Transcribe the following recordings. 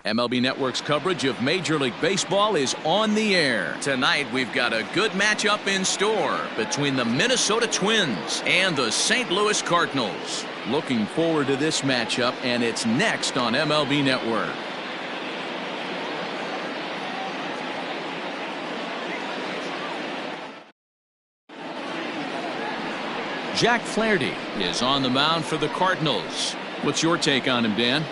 MLB Network's coverage of Major League Baseball is on the air. Tonight, we've got a good matchup in store between the Minnesota Twins and the St. Louis Cardinals. Looking forward to this matchup, and it's next on MLB Network. Jack Flaherty is on the mound for the Cardinals. What's your take on him, Dan?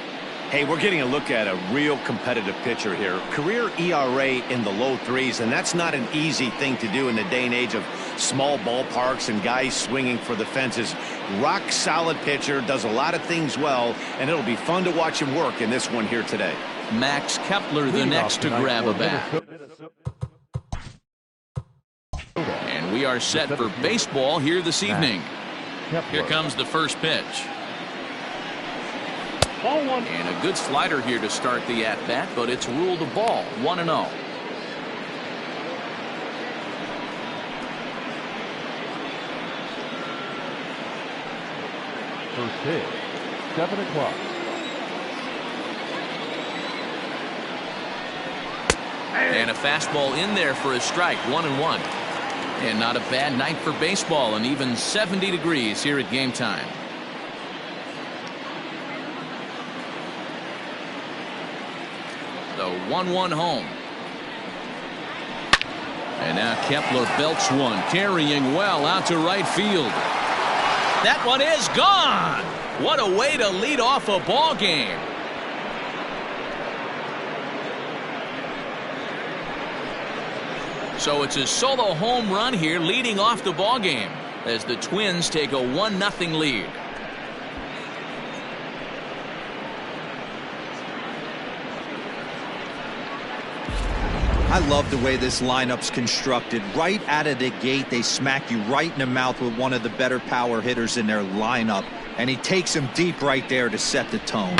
Hey, we're getting a look at a real competitive pitcher here. Career ERA in the low threes, and that's not an easy thing to do in the day and age of small ballparks and guys swinging for the fences. Rock solid pitcher, does a lot of things well, and it'll be fun to watch him work in this one here today. Max Kepler the next to grab a bat. And we are set for baseball here this evening. Here comes the first pitch. And a good slider here to start the at-bat, but it's ruled a ball, 1-0. First pitch, 7 o'clock. And a fastball in there for a strike, 1-1. And not a bad night for baseball, and even 70 degrees here at game time. The 1-1 home. And now Kepler belts one, carrying well out to right field. That one is gone. What a way to lead off a ball game. So it's a solo home run here leading off the ball game as the Twins take a 1-0 lead. I love the way this lineup's constructed. Right out of the gate, they smack you right in the mouth with one of the better power hitters in their lineup, and he takes him deep right there to set the tone.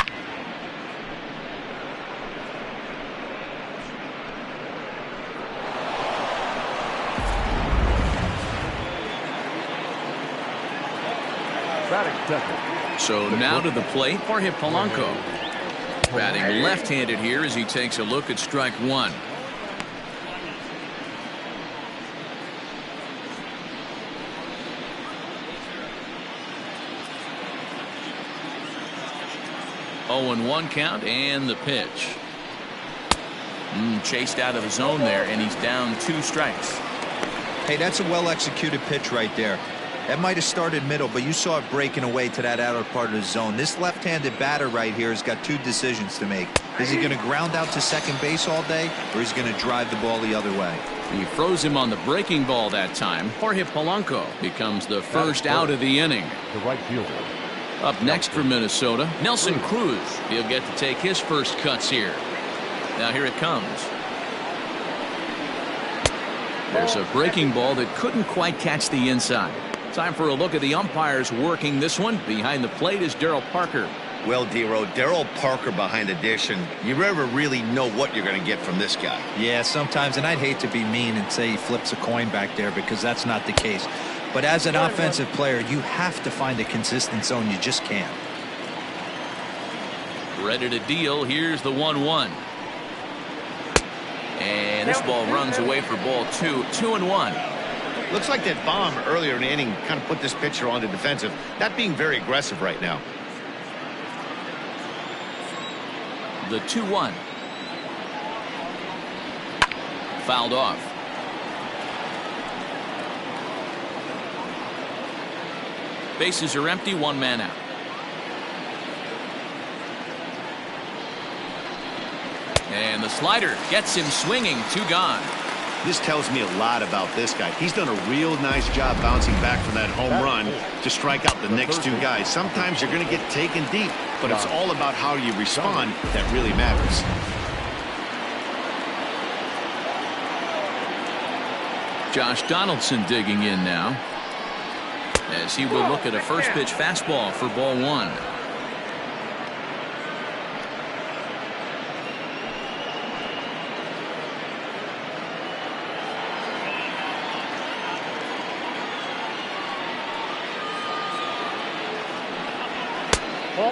So now to the plate, Jorge Polanco. Batting left-handed here as he takes a look at strike one. Oh, and 1 count, and the pitch. Chased out of the zone there, and he's down 2 strikes. Hey, that's a well-executed pitch right there. That might have started middle, but you saw it breaking away to that outer part of the zone. This left-handed batter right here has got 2 decisions to make. Is he going to ground out to second base all day, or is he going to drive the ball the other way? He froze him on the breaking ball that time. Jorge Polanco becomes the first out of the inning. The right fielder. Up next for Minnesota, Nelson Cruz. He'll get to take his first cuts here. Now here it comes. There's a breaking ball that couldn't quite catch the inside. Time for a look at the umpires working this one. Behind the plate is Darryl Parker. Well, D-Row, Darryl Parker behind the dish, and you never really know what you're going to get from this guy. Yeah, sometimes, and I'd hate to be mean and say he flips a coin back there because that's not the case. But as an offensive player, you have to find a consistent zone. You just can't. Ready to deal. Here's the 1-1. And this ball runs away for ball 2. 2-1. Looks like that bomb earlier in the inning kind of put this pitcher on the defensive. Not being very aggressive right now. The 2-1. Fouled off. Bases are empty, 1 man out. And the slider gets him swinging, 2 gone. This tells me a lot about this guy. He's done a real nice job bouncing back from that home run to strike out the next 2 guys. Sometimes you're going to get taken deep, but it's all about how you respond that really matters. Josh Donaldson digging in now as he will look at a first pitch fastball for ball 1.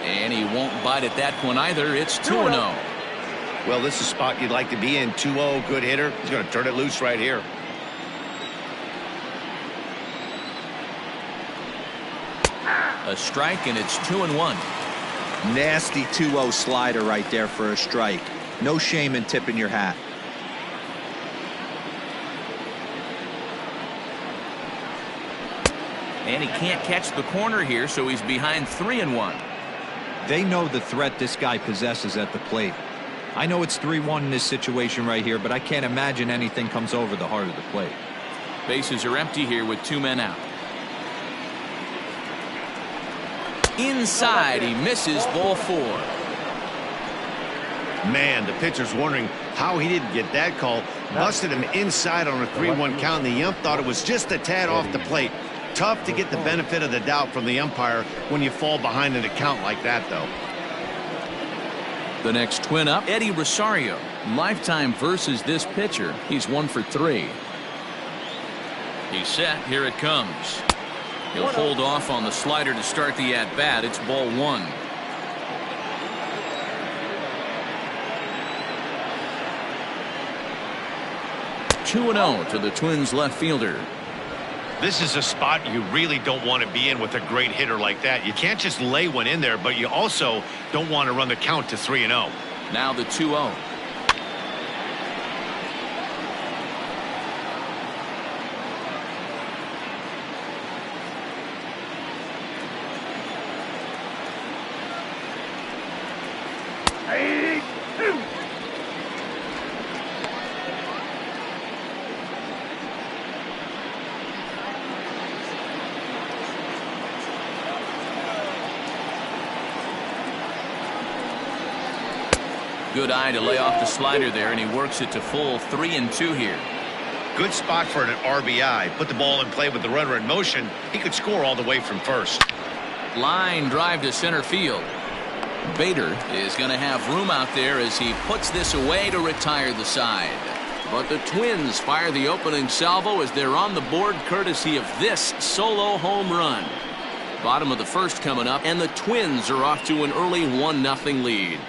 And he won't bite at that one either. It's 2-0. Well, this is a spot you'd like to be in. 2-0, good hitter. He's going to turn it loose right here. A strike, and it's 2-1. Nasty 2-0 slider right there for a strike. No shame in tipping your hat. And he can't catch the corner here, so he's behind 3-1. They know the threat this guy possesses at the plate. I know it's 3-1 in this situation right here, but I can't imagine anything comes over the heart of the plate. Bases are empty here with 2 men out. Inside, he misses, ball 4. Man, the pitcher's wondering how he didn't get that call. Busted him inside on a 3-1 count, and the ump thought it was just a tad off the plate. Tough to get the benefit of the doubt from the umpire when you fall behind in a count like that, though. The next twin up, Eddie Rosario. Lifetime versus this pitcher. He's 1 for 3. He's set. Here it comes. He'll hold off on the slider to start the at-bat. It's ball 1. Two and 0 to the Twins left fielder. This is a spot you really don't want to be in with a great hitter like that. You can't just lay one in there, but you also don't want to run the count to 3-0. Now the 2-0. Good eye to lay off the slider there, and he works it to full 3-2 here. Good spot for an RBI. Put the ball in play with the runner in motion. He could score all the way from first. Line drive to center field. Bader is going to have room out there as he puts this away to retire the side. But the Twins fire the opening salvo as they're on the board courtesy of this solo home run. Bottom of the first coming up, and the Twins are off to an early 1-0 lead.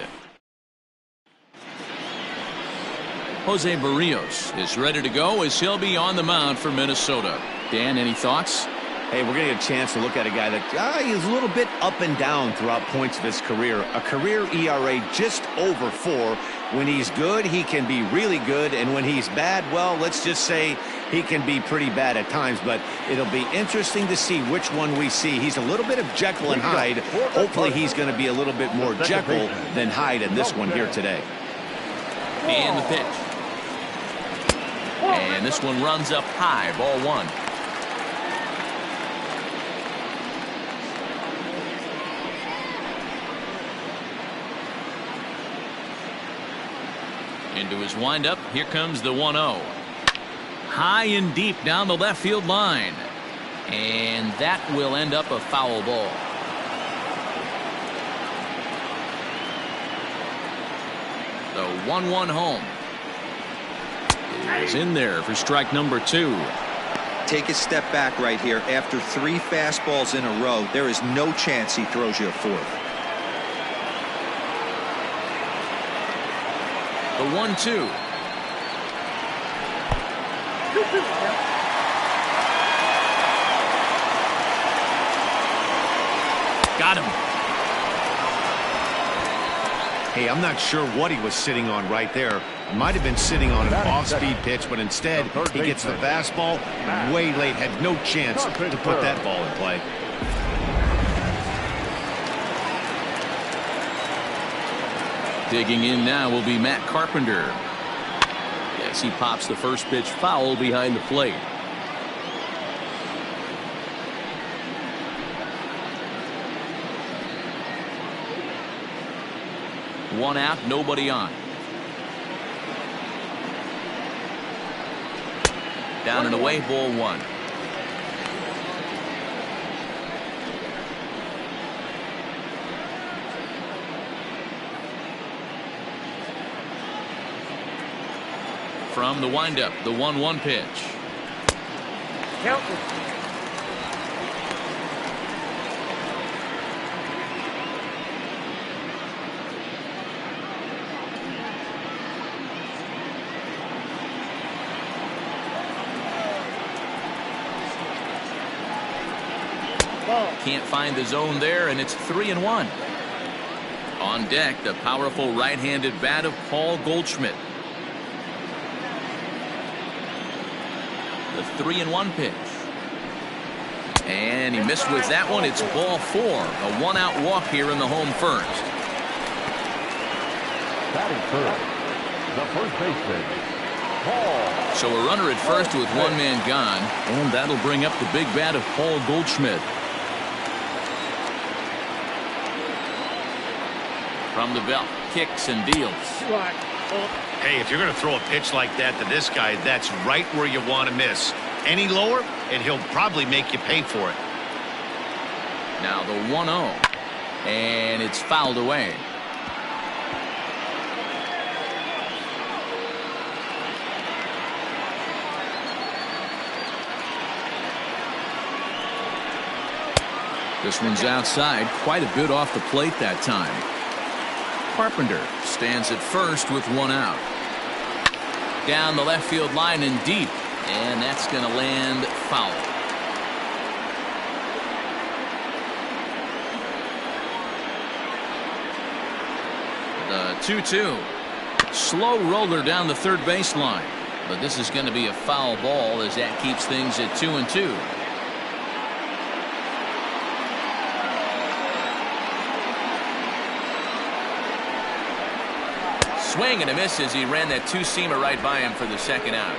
Jose Barrios is ready to go as he'll be on the mound for Minnesota. Dan, any thoughts? Hey, we're going to get a chance to look at a guy that he's a little bit up and down throughout points of his career. A career ERA just over 4. When he's good, he can be really good. And when he's bad, well, let's just say he can be pretty bad at times. But it'll be interesting to see which one we see. He's a little bit of Jekyll and Hyde. Hopefully he's going to be a little bit more Jekyll than Hyde in this one here today. And the pitch. And this one runs up high, ball 1. Into his windup, here comes the 1-0. High and deep down the left field line. And that will end up a foul ball. The 1-1 home is in there for strike number 2. Take a step back right here. After 3 fastballs in a row, there is no chance he throws you a 4th. The 1-2. Got him. Hey, I'm not sure what he was sitting on right there. Might have been sitting on an off-speed pitch, but instead he gets the fastball way late. Had no chance to put that ball in play. Digging in now will be Matt Carpenter. Yes, he pops the first pitch foul behind the plate. One out, nobody on. Down and away, ball 1. From the windup, the 1-1 pitch. Count. Ball. Can't find the zone there, and it's 3-1. On deck, the powerful right-handed bat of Paul Goldschmidt. The 3-1 pitch. And he missed with that one. It's ball 4. A one-out walk here in the home first. Batting first, the first baseman, Paul. So a runner at first with one man gone, and that'll bring up the big bat of Paul Goldschmidt. From the belt, kicks and deals. Strike. Hey, if you're going to throw a pitch like that to this guy, that's right where you want to miss. Any lower, and he'll probably make you pay for it. Now the 1-0, and it's fouled away. This one's outside, quite a bit off the plate that time. Carpenter stands at first with one out. Down the left field line and deep, and that's going to land foul. The 2-2. Slow roller down the third baseline, but this is going to be a foul ball as that keeps things at 2-2. Swing and a miss as he ran that two-seamer right by him for the second out.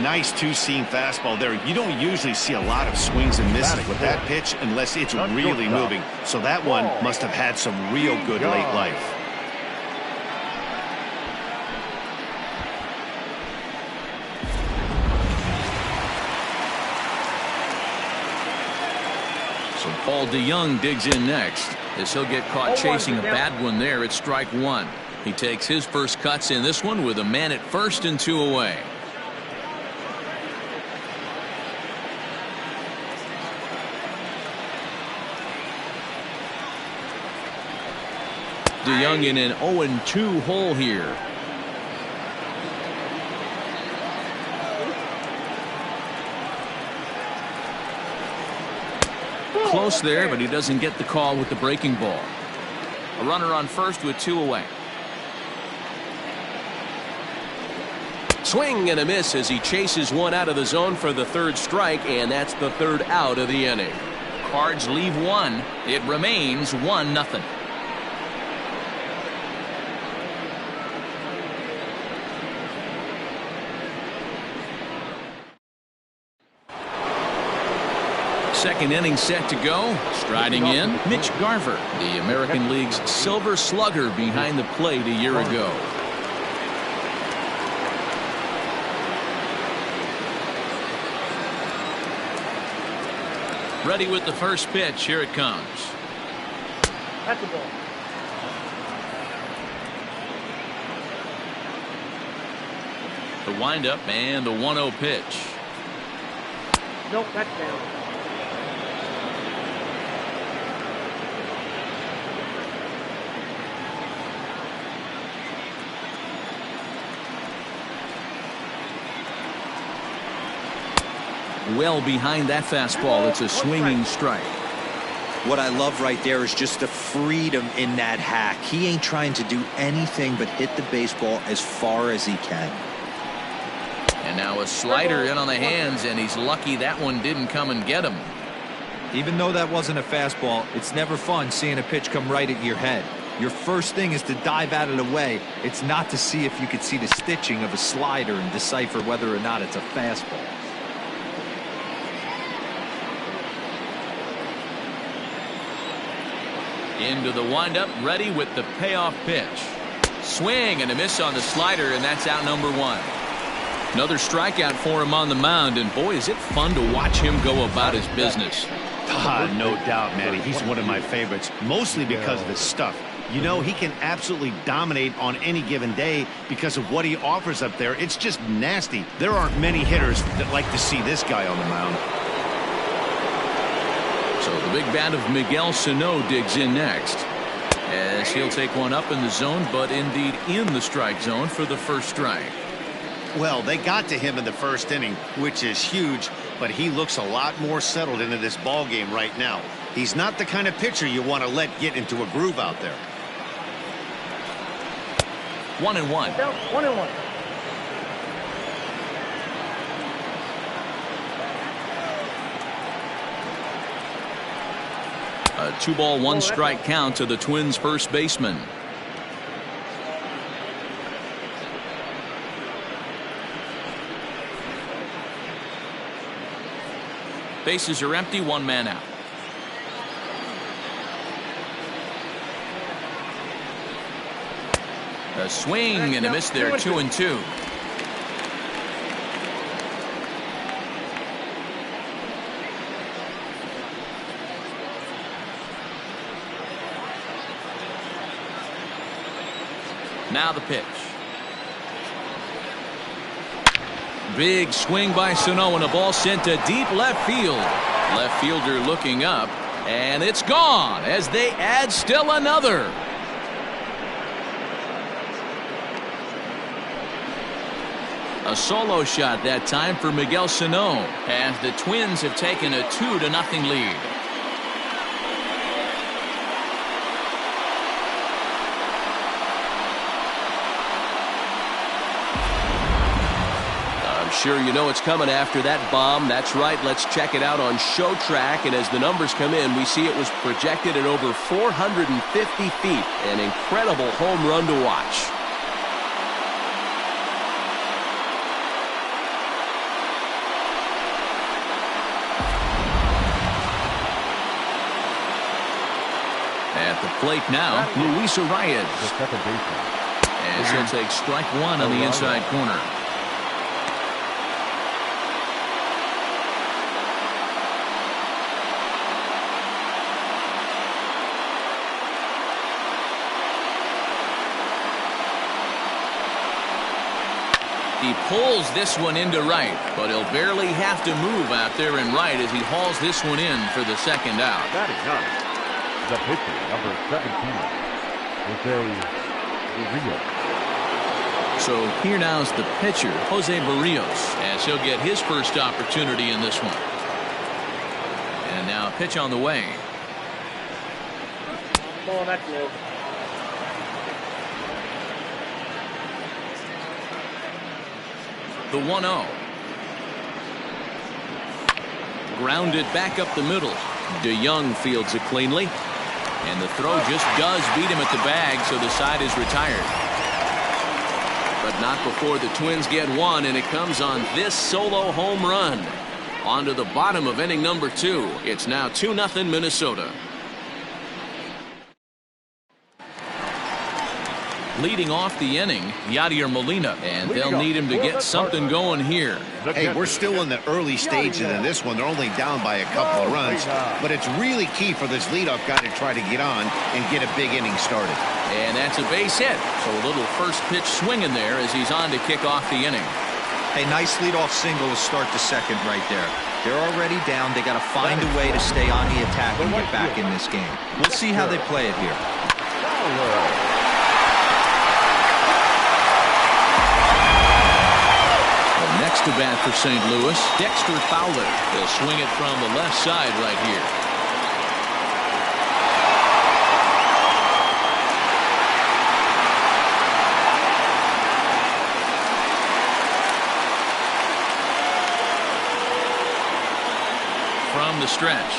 Nice two-seam fastball there. You don't usually see a lot of swings and misses with that pitch unless it's really moving. So that one must have had some real good late life. So Paul DeJong digs in next as he'll get caught chasing a bad one there at strike one. He takes his first cuts in this one with a man at first and 2 away. DeJong in an 0-2 hole here. Close there, but he doesn't get the call with the breaking ball. A runner on first with 2 away. Swing and a miss as he chases one out of the zone for the third strike, and that's the third out of the inning. Cards leave one. It remains 1-0. Second inning set to go. Striding in, Mitch Garver, the American League's Silver Slugger behind the plate a year ago. Ready with the first pitch. Here it comes. That's the ball. The windup and the 1-0 pitch. Nope, that's down. Well behind that fastball. It's a swinging strike. What I love right there is just the freedom in that hack. He ain't trying to do anything but hit the baseball as far as he can. And now a slider in on the hands, and he's lucky that one didn't come and get him. Even though that wasn't a fastball, it's never fun seeing a pitch come right at your head. Your first thing is to dive out of the way. It's not to see if you could see the stitching of a slider and decipher whether or not it's a fastball. Into the windup, ready with the payoff pitch. Swing and a miss on the slider, and that's out number 1. Another strikeout for him on the mound, and boy, is it fun to watch him go about his business. No doubt, Manny. He's one of my favorites, mostly because of his stuff. You know, he can absolutely dominate on any given day because of what he offers up there. It's just nasty. There aren't many hitters that like to see this guy on the mound. So the big bat of Miguel Sano digs in next as he'll take one up in the zone, but indeed in the strike zone for the first strike. Well, they got to him in the first inning, which is huge, but he looks a lot more settled into this ball game right now. He's not the kind of pitcher you want to let get into a groove out there. 1-1. 1-1. A 2-ball, 1-strike count to the Twins' first baseman. Bases are empty, 1 man out. A swing and a miss there, 2-2. Now the pitch. Big swing by Sano and a ball sent to deep left field. Left fielder looking up, and it's gone as they add still another. A solo shot that time for Miguel Sano as the Twins have taken a 2-0 lead. Sure, you know it's coming after that bomb. That's right. Let's check it out on Show Track. And as the numbers come in, we see it was projected at over 450 feet. An incredible home run to watch. At the plate now, Luis Arias. The second baseman. As he'll take strike 1 on the inside corner. He pulls this one into right, but he'll barely have to move out there in right as he hauls this one in for the second out. That is not the pitcher, number 17, Jose Barrios. So here now's the pitcher, Jose Barrios, as he'll get his first opportunity in this one. And now a pitch on the way. Ball, that's low. The 1-0. Grounded back up the middle. DeJong fields it cleanly. And the throw just does beat him at the bag, so the side is retired. But not before the Twins get one, and it comes on this solo home run. On to the bottom of inning number 2. It's now 2-0 Minnesota. Leading off the inning, Yadier Molina, and they'll need him to get something going here. Hey, we're still in the early stages in this one. They're only down by a couple of runs, but it's really key for this leadoff guy to try to get on and get a big inning started. And that's a base hit. So a little first pitch swing in there as he's on to kick off the inning. Hey, nice leadoff single to start the second right there. They're already down. They got to find a way to stay on the attack and get back in this game. We'll see how they play it here. Next to bat for St. Louis, Dexter Fowler. They'll swing it from the left side right here. From the stretch.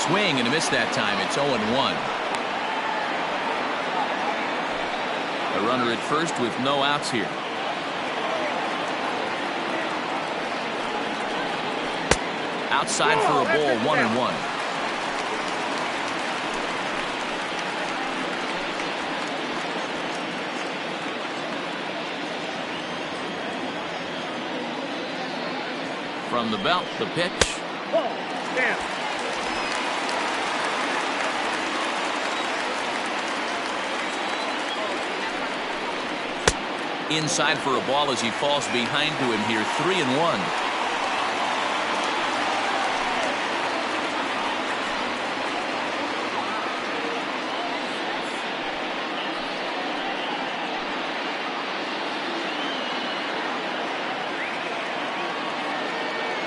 Swing and a miss that time. It's 0-1. A runner at first with no outs here. Outside for a ball, 1-1. From the belt, the pitch. Inside for a ball as he falls behind to him here, 3-1.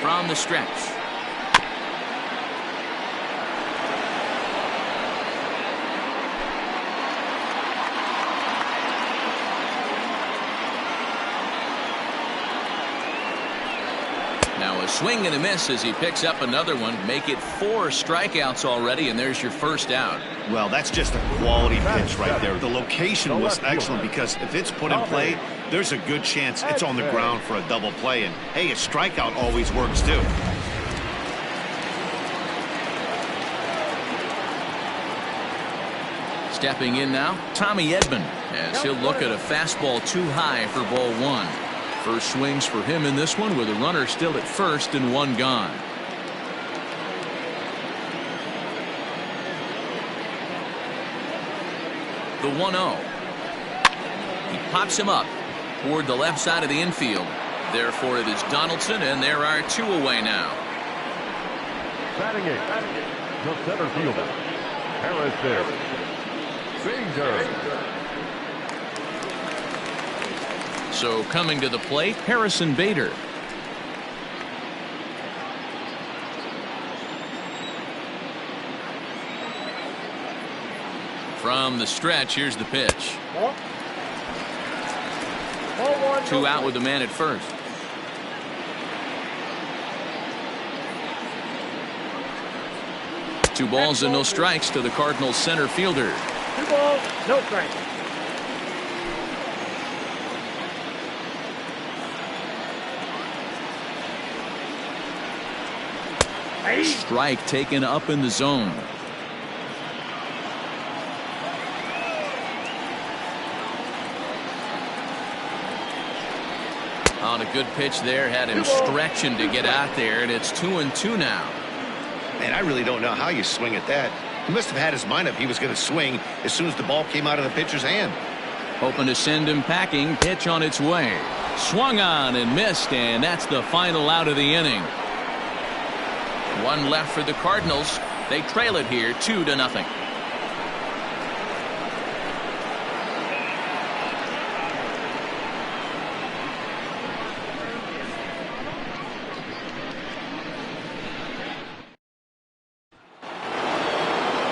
From the stretch. Now a swing and a miss as he picks up another one. Make it 4 strikeouts already, and there's your first out. Well, that's just a quality pitch right there. The location was excellent because if it's put in play, there's a good chance it's on the ground for a double play. And, hey, a strikeout always works, too. Stepping in now, Tommy Edman, as he'll look at a fastball too high for ball 1. First swings for him in this one with a runner still at first and 1 gone. The 1-0. He pops him up toward the left side of the infield. Therefore, it is Donaldson, and there are 2 away now. Batting it, the center fielder, Harris there. Bader. So coming to the plate, Harrison Bader. From the stretch, here's the pitch. 2 out with the man at first. Two balls and no strikes to the Cardinals center fielder. 2 balls, no strikes. Strike taken up in the zone. On a good pitch there, had him stretching to get out there, and it's 2-2 now. Man, I really don't know how you swing at that. He must have had his mind up he was going to swing as soon as the ball came out of the pitcher's hand. Hoping to send him packing. Pitch on its way. Swung on and missed, and that's the final out of the inning. 1 left for the Cardinals. They trail it here 2-0.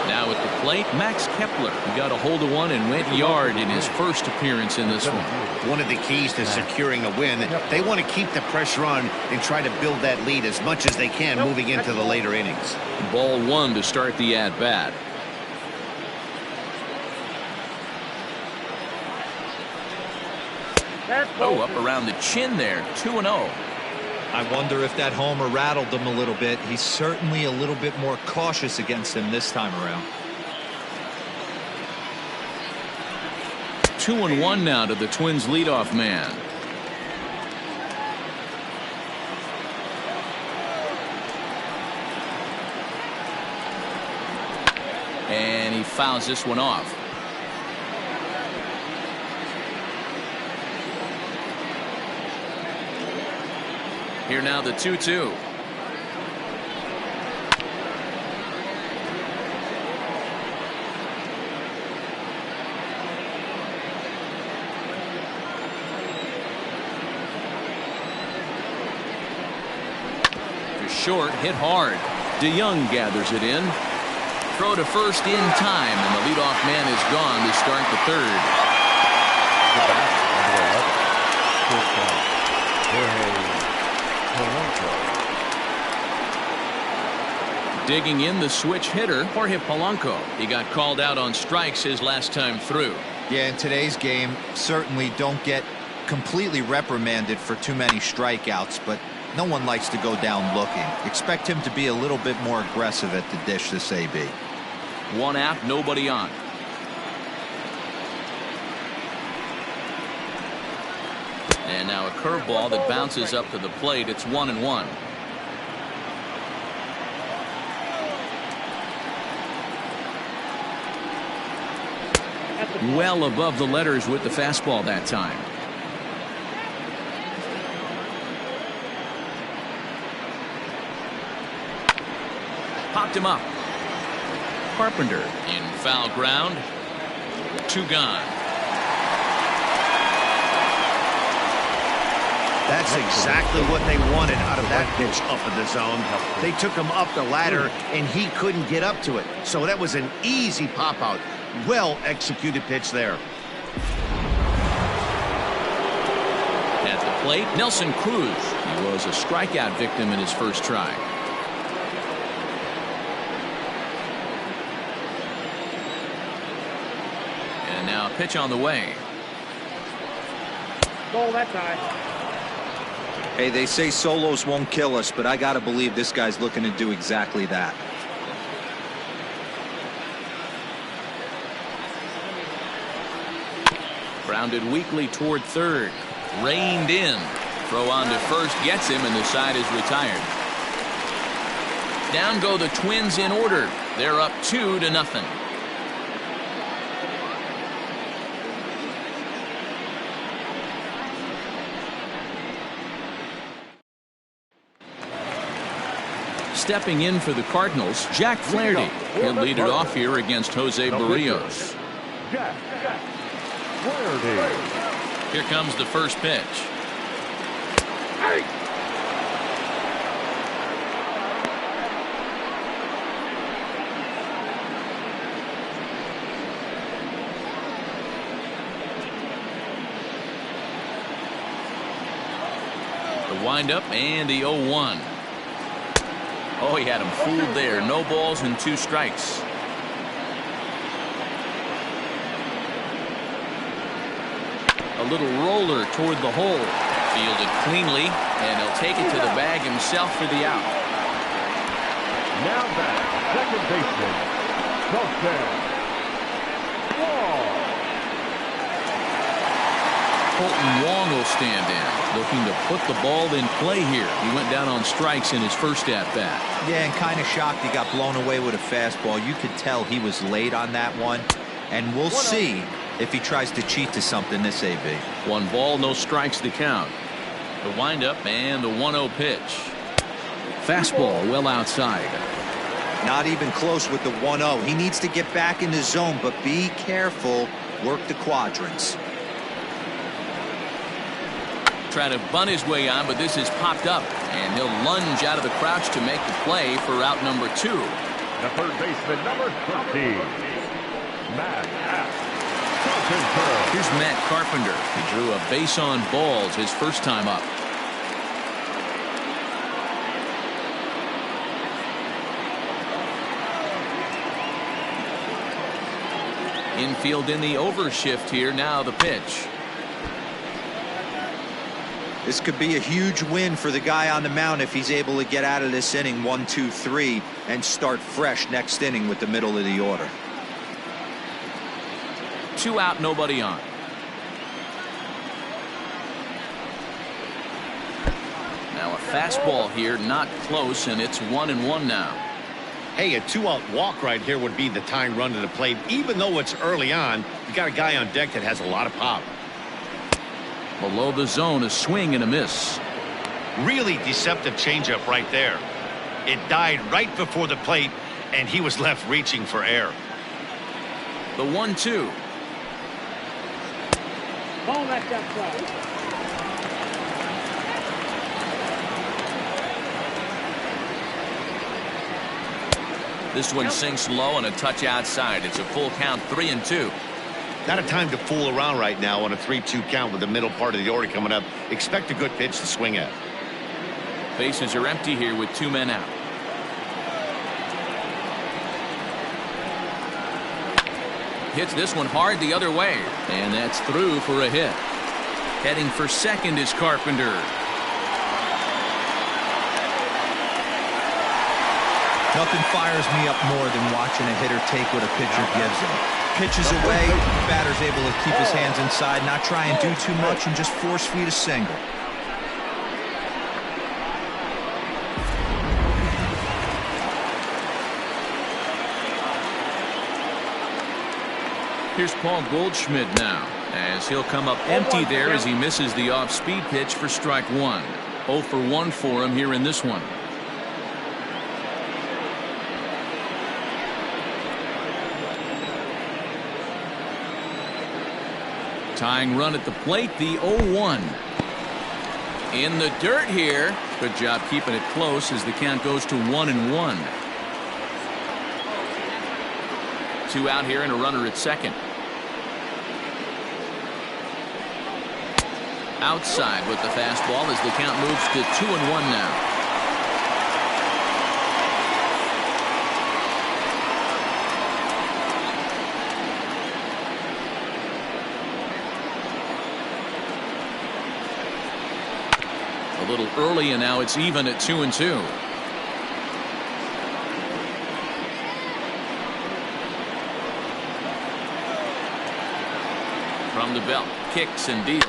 Now at the plate, Max Kepler. He got a hold of one and went yard in his first appearance in this one. One of the keys to securing a win, they want to keep the pressure on and try to build that lead as much as they can moving into the later innings. Ball 1 to start the at-bat. Oh, up around the chin there. 2-0. I wonder if that homer rattled him a little bit. He's certainly a little bit more cautious against him this time around. 2-1 now to the Twins leadoff man. And he fouls this one off. Here now the 2-2. Short, hit hard. DeJong gathers it in. Throw to first in time, and the leadoff man is gone to start the third. Digging in the switch hitter, Jorge Polanco. He got called out on strikes his last time through. Yeah, in today's game, certainly don't get completely reprimanded for too many strikeouts, but no one likes to go down looking. Expect him to be a little bit more aggressive at the dish this AB. 1 out, nobody on. And now a curveball that bounces up to the plate. It's 1-1. Well above the letters with the fastball that time. Popped him up. Carpenter in foul ground. 2 gone. That's exactly what they wanted out of that pitch up in the zone. They took him up the ladder, and he couldn't get up to it. So that was an easy pop-out. Well-executed pitch there. At the plate, Nelson Cruz. He was a strikeout victim in his first try. And now a pitch on the way. Ball that time. Hey, they say solos won't kill us, but I got to believe this guy's looking to do exactly that. Grounded weakly toward third. Reined in. Throw on to first gets him, and the side is retired. Down go the Twins in order. They're up 2-0. Stepping in for the Cardinals, Jack Flaherty. He'll lead it off here against Jose Barrios. Jack Flaherty. Here comes the first pitch. The windup and the 0-1. Oh, he had him fooled there. No balls and 2 strikes. A little roller toward the hole. Fielded cleanly, and he'll take it to the bag himself for the out. Now back, second baseman, Donaldson. Colton Wong will stand in, looking to put the ball in play here. He went down on strikes in his first at-bat. Yeah, and kind of shocked he got blown away with a fastball. You could tell he was late on that one, and we'll see if he tries to cheat to something this AB. 1 ball, no strikes to count. The windup and the 1-0 pitch. Fastball well outside. Not even close with the 1-0. He needs to get back in the zone, but be careful. Work the quadrants. Trying to bunt his way on, but this is popped up, and he'll lunge out of the crouch to make the play for out number 2. The third baseman, number 13, Matt. Here's Matt Carpenter. He drew a base on balls his first time up. Infield in the overshift here. Now the pitch. This could be a huge win for the guy on the mound if he's able to get out of this inning 1, 2, 3 and start fresh next inning with the middle of the order. 2 out, nobody on. Now a fastball here, not close, and it's 1-1 now. Hey, a 2-out walk right here would be the tying run to the plate. Even though it's early on, you got a guy on deck that has a lot of pop. Below the zone, a swing and a miss. Really deceptive changeup right there. It died right before the plate, and he was left reaching for air. The 1-2. Ball left outside. This one sinks low and a touch outside. It's a full count, 3-2. Not a time to fool around right now on a 3-2 count with the middle part of the order coming up. Expect a good pitch to swing at. Bases are empty here with 2 men out. Hits this one hard the other way, and that's through for a hit. Heading for second is Carpenter. Nothing fires me up more than watching a hitter take what a pitcher gives him. Pitches away, batter's able to keep his hands inside, not try and do too much, and just force feed a single. Here's Paul Goldschmidt now, as he'll come up empty there as he misses the off-speed pitch for strike 1. 0 for 1 for him here in this one. Tying run at the plate, the 0-1. In the dirt here. Good job keeping it close as the count goes to 1-1. 2 out here and a runner at second. Outside with the fastball as the count moves to 2-1 now. A little early, and now it's even at 2-2. From the belt, kicks and deals.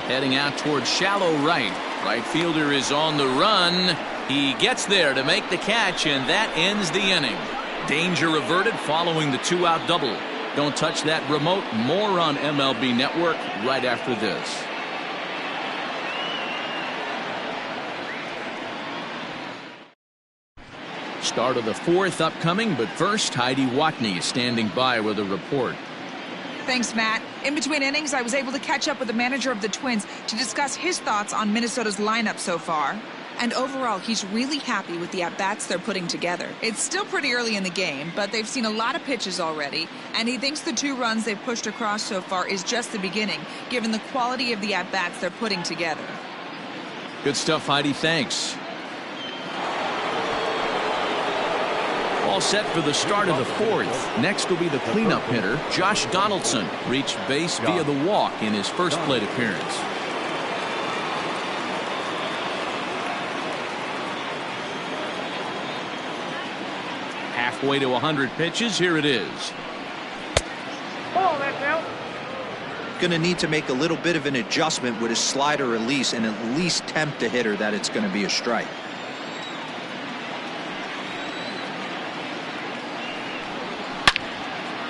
Heading out towards shallow right. Right fielder is on the run. He gets there to make the catch, and that ends the inning. Danger averted following the 2-out double. Don't touch that remote. More on MLB Network right after this. Start of the fourth upcoming, but first, Heidi Watney is standing by with a report. Thanks, Matt. In between innings, I was able to catch up with the manager of the Twins to discuss his thoughts on Minnesota's lineup so far. And overall, he's really happy with the at-bats they're putting together. It's still pretty early in the game, but they've seen a lot of pitches already, and he thinks the 2 runs they've pushed across so far is just the beginning, given the quality of the at-bats they're putting together. Good stuff, Heidi. Thanks. All set for the start of the fourth. Next will be the cleanup hitter, Josh Donaldson. Reached base via the walk in his first plate appearance. Halfway to 100 pitches. Here it is. Ball, that's out. Going to need to make a little bit of an adjustment with his slider release and at least tempt the hitter that it's going to be a strike.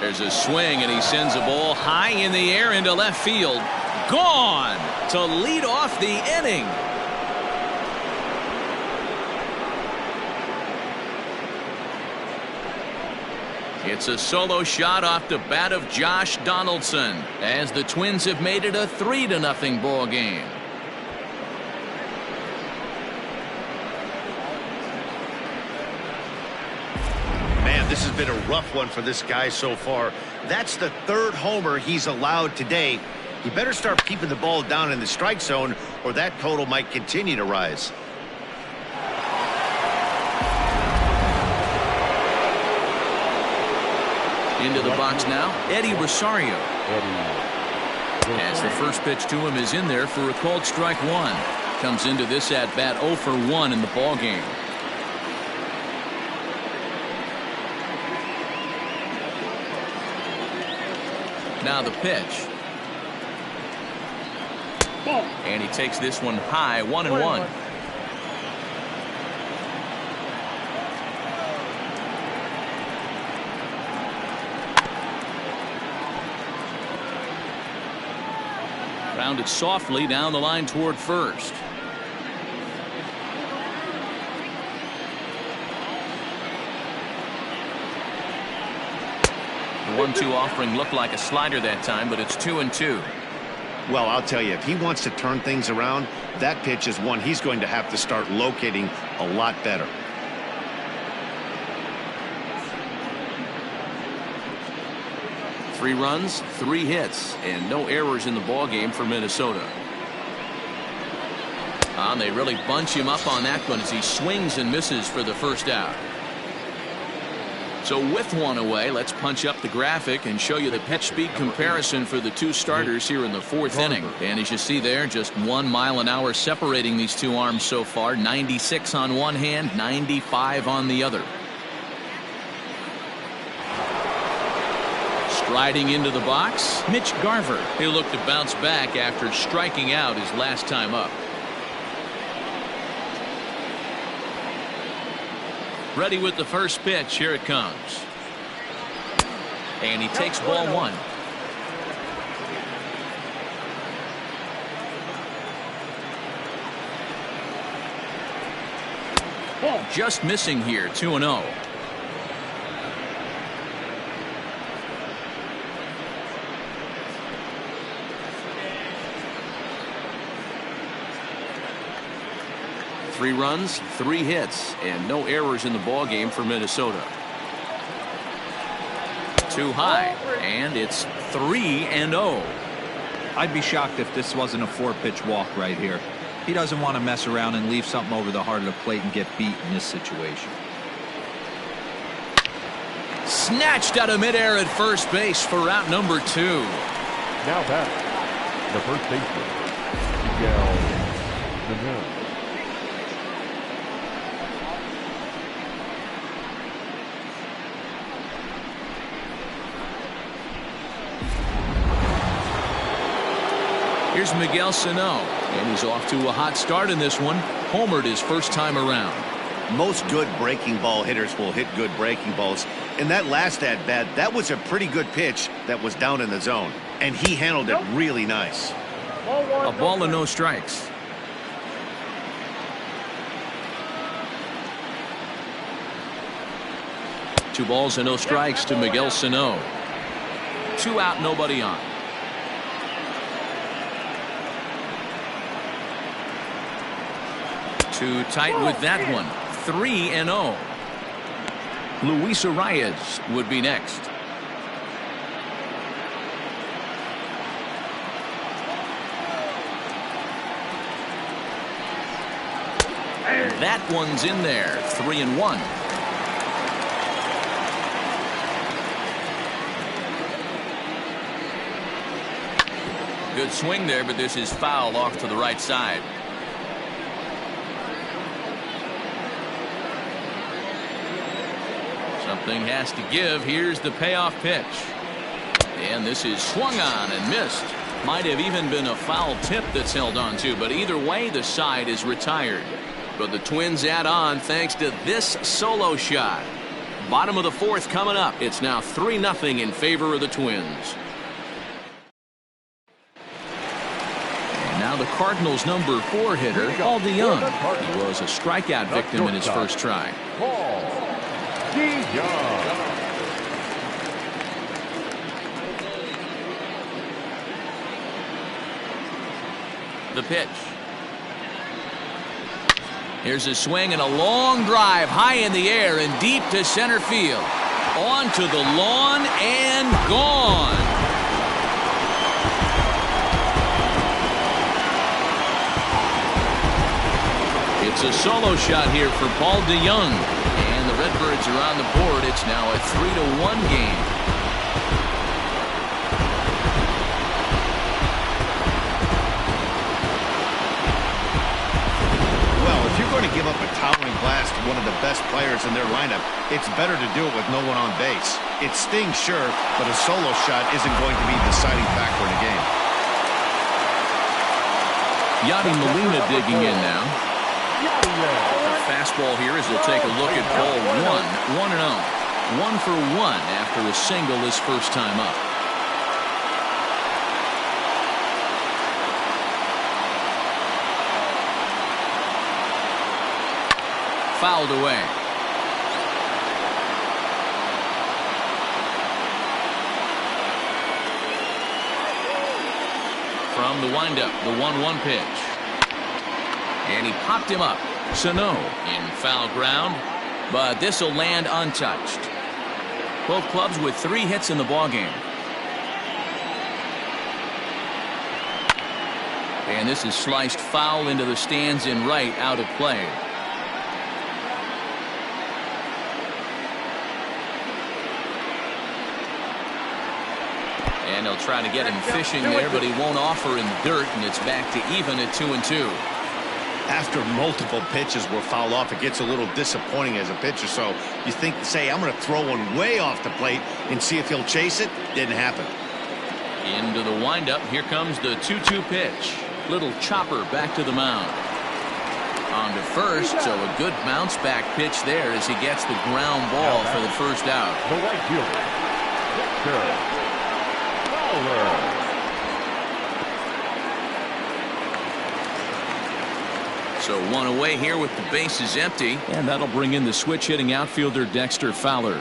There's a swing, and he sends a ball high in the air into left field. Gone to lead off the inning. It's a solo shot off the bat of Josh Donaldson as the Twins have made it a 3-0 ball game. This has been a rough one for this guy so far. That's the 3rd homer he's allowed today. He better start keeping the ball down in the strike zone, or that total might continue to rise. Into the box now, Eddie Rosario. As the first pitch to him is in there for a called strike 1. Comes into this at bat 0 for 1 in the ball game. Now the pitch. Ball. And he takes this one high, 1-1. Rounded softly down the line toward first. The 1-2 offering looked like a slider that time, but it's 2-2. Well, I'll tell you, if he wants to turn things around, that pitch is one he's going to have to start locating a lot better. Three runs, 3 hits, and no errors in the ball game for Minnesota. And they really bunch him up on that one as he swings and misses for the first out. So with one away, let's punch up the graphic and show you the pitch speed comparison for the 2 starters here in the 4th inning. And as you see there, just 1 mile an hour separating these 2 arms so far. 96 on one hand, 95 on the other. Striding into the box, Mitch Garver. He'll look to bounce back after striking out his last time up. Ready with the first pitch. Here it comes. And he takes ball 1. Just missing here, 2-0. Three runs, 3 hits, and no errors in the ball game for Minnesota. Too high, and it's 3-0. I'd be shocked if this wasn't a 4-pitch walk right here. He doesn't want to mess around and leave something over the heart of the plate and get beat in this situation. Snatched out of midair at first base for route number 2. Now back, the first baseman, Miguel Sano. Here's Miguel Sano, and he's off to a hot start in this one. Homered his first time around. Most good breaking ball hitters will hit good breaking balls. In that last at-bat, that was a pretty good pitch that was down in the zone, and he handled it really nice. A ball and no strikes. Two balls and no strikes to Miguel Sano. 2 out, nobody on. Too tight with that one. 3-0. Luis Arias would be next. That one's in there. 3-1. Good swing there, but this is foul off to the right side. Something has to give. Here's the payoff pitch. And this is swung on and missed. Might have even been a foul tip that's held on to, but either way, the side is retired. But the Twins add on thanks to this solo shot. Bottom of the 4th coming up. It's now 3-0 in favor of the Twins. And now the Cardinals' number 4 hitter, DeJong. He was a strikeout victim in his first try. DeJong. The pitch. Here's a swing and a long drive high in the air and deep to center field. On to the lawn and gone. It's a solo shot here for Paul DeJong. And the Redbirds are on the board. It's now a 3-1 game. Well, if you're going to give up a towering blast to one of the best players in their lineup, it's better to do it with no one on base. It stings, sure, but a solo shot isn't going to be the deciding factor in a game. Yadi Molina digging in now. The fastball here as he'll take a look at ball 1. 1-0. 1 for 1 after a single his first time up. Fouled away. From the windup, the 1-1 pitch. And he popped him up. Sano in foul ground, but this will land untouched. Both clubs with 3 hits in the ballgame. And this is sliced foul into the stands in right, out of play. And he'll try to get him fishing there, but he won't offer in the dirt, and it's back to even at 2-2. After multiple pitches were fouled off, it gets a little disappointing as a pitcher. So you think, say, I'm going to throw one way off the plate and see if he'll chase it. Didn't happen. Into the windup. Here comes the 2-2 pitch. Little chopper back to the mound. On to first, so a good bounce back pitch there as he gets the ground ball for the first out. The right fielder, Victor Fowler. So 1 away here with the bases empty, and that'll bring in the switch hitting outfielder Dexter Fowler.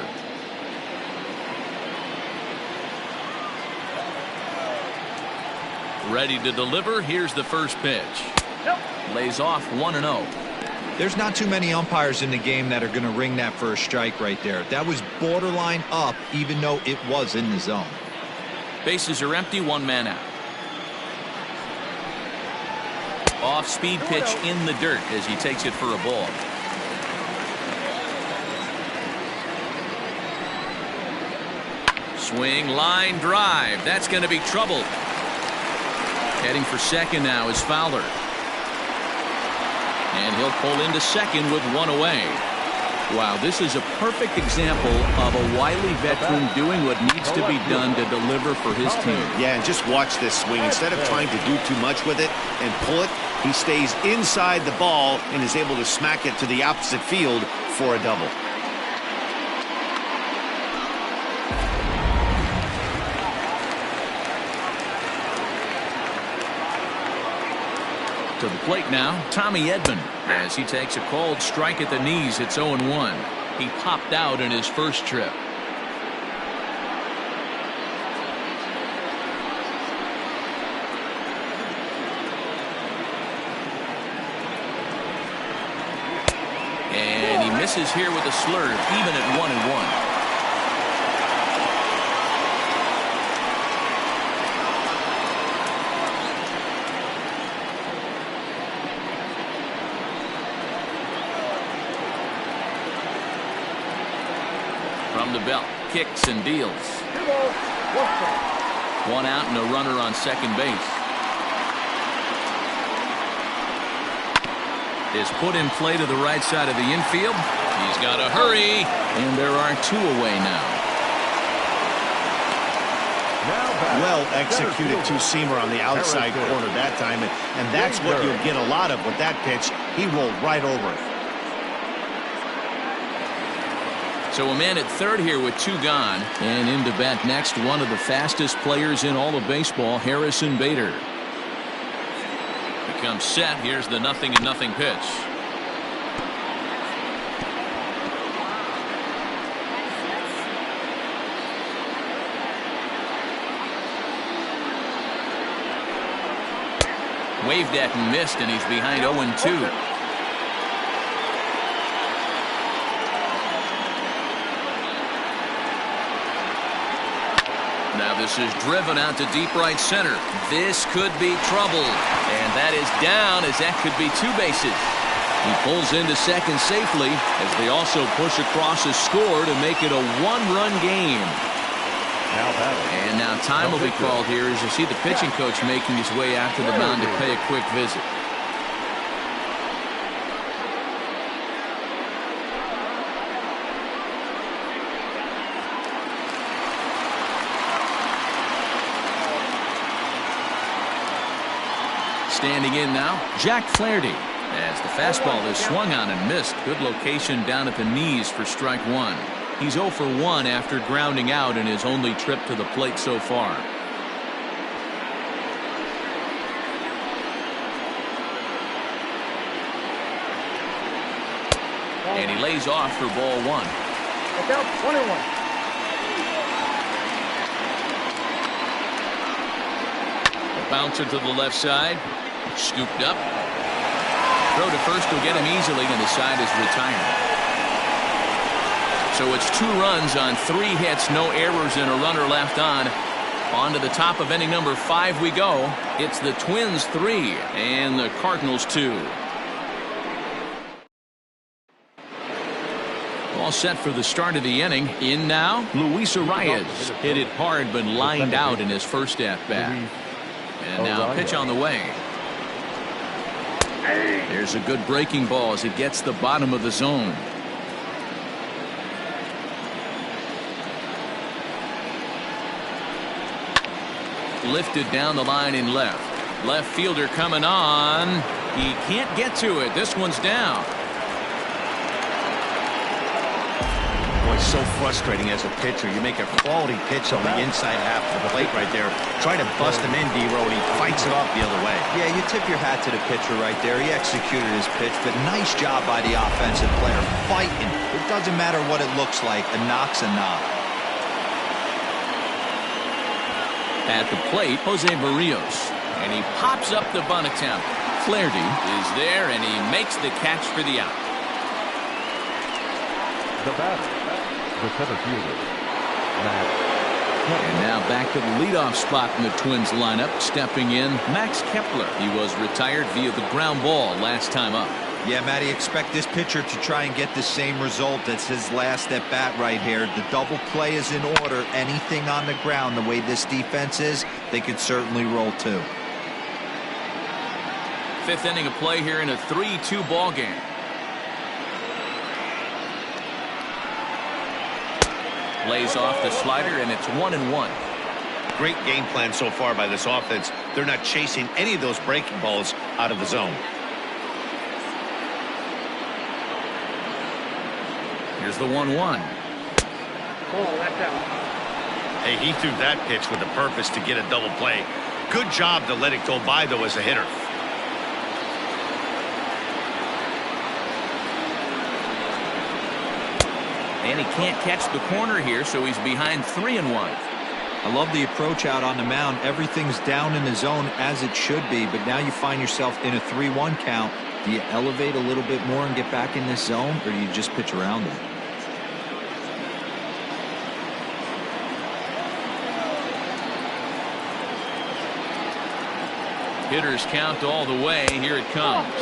Ready to deliver. Here's the first pitch. Lays off 1-0. There's not too many umpires in the game that are going to ring that for a strike right there. That was borderline up, even though it was in the zone. Bases are empty, 1 man out. Off-speed pitch in the dirt as he takes it for a ball. Swing, line drive. That's going to be trouble. Heading for second now is Fowler. And he'll pull into second with one away. Wow, this is a perfect example of a wily veteran doing what needs to be done to deliver for his team. Yeah, and just watch this swing. Instead of trying to do too much with it and pull it, he stays inside the ball and is able to smack it to the opposite field for a double. To the plate now, Tommy Edman, as he takes a called strike at the knees. It's 0-1. He popped out in his first trip. And he misses here with a slurve, even at 1-1. From the belt, kicks and deals. One out and a runner on second base. Is put in play to the right side of the infield. He's got to hurry, and there are two away now. Well executed two-seamer on the outside corner that time, and that's what you'll get a lot of with that pitch. He rolled right over it. So a man at third here with two gone. And in to bat next, one of the fastest players in all of baseball, Harrison Bader. Becomes set. Here's the 0-0 pitch. Waved at and missed, and he's behind 0-2. Now this is driven out to deep right center. This could be trouble. And that is down, as that could be two bases. He pulls into second safely as they also push across a score to make it a one-run game. And now time will be called here as you see the pitching coach making his way out to the mound to pay a quick visit. Standing in now, Jack Flaherty, as the fastball is swung on and missed. Good location down at the knees for strike one. He's 0 for 1 after grounding out in his only trip to the plate so far. And he lays off for ball one. Look out, 21. A bouncer to the left side. Scooped up. Throw to first will get him easily, and the side is retired. So it's 2 runs on 3 hits, no errors, and a runner left on. On to the top of inning number 5 we go. It's the Twins 3 and the Cardinals 2. All set for the start of the inning. In now, Luis Arias. Hit it hard but lined out in his first at-bat. And now pitch on the way. There's a good breaking ball as it gets the bottom of the zone. Lifted down the line in left. Left fielder coming on. He can't get to it. This one's down. Boy, so frustrating as a pitcher. You make a quality pitch on the inside half of the plate right there. Try to bust him in, D-Row, and he fights it off the other way. Yeah, you tip your hat to the pitcher right there. He executed his pitch, but nice job by the offensive player. Fighting. It doesn't matter what it looks like. A knock's a knock. At the plate, Jose Barrios. And he pops up the bunt attempt. Flaherty is there, and he makes the catch for the out. The batter, the center fielder, Matt. And now back to the leadoff spot in the Twins lineup. Stepping in, Max Kepler. He was retired via the ground ball last time up. Yeah, Matty, expect this pitcher to try and get the same result as his last at bat right here. The double play is in order. Anything on the ground, the way this defense is, they could certainly roll too. Fifth inning of play here in a 3-2 ball game. Lays off the slider, and it's 1-1. Great game plan so far by this offense. They're not chasing any of those breaking balls out of the zone. Here's the 1-1. Hey, he threw that pitch with a purpose to get a double play. Good job to let it go by, though, as a hitter. And he can't catch the corner here, so he's behind 3-1. I love the approach out on the mound. Everything's down in the zone as it should be, but now you find yourself in a 3-1 count. Do you elevate a little bit more and get back in this zone, or do you just pitch around it? Hitters count all the way. Here it comes.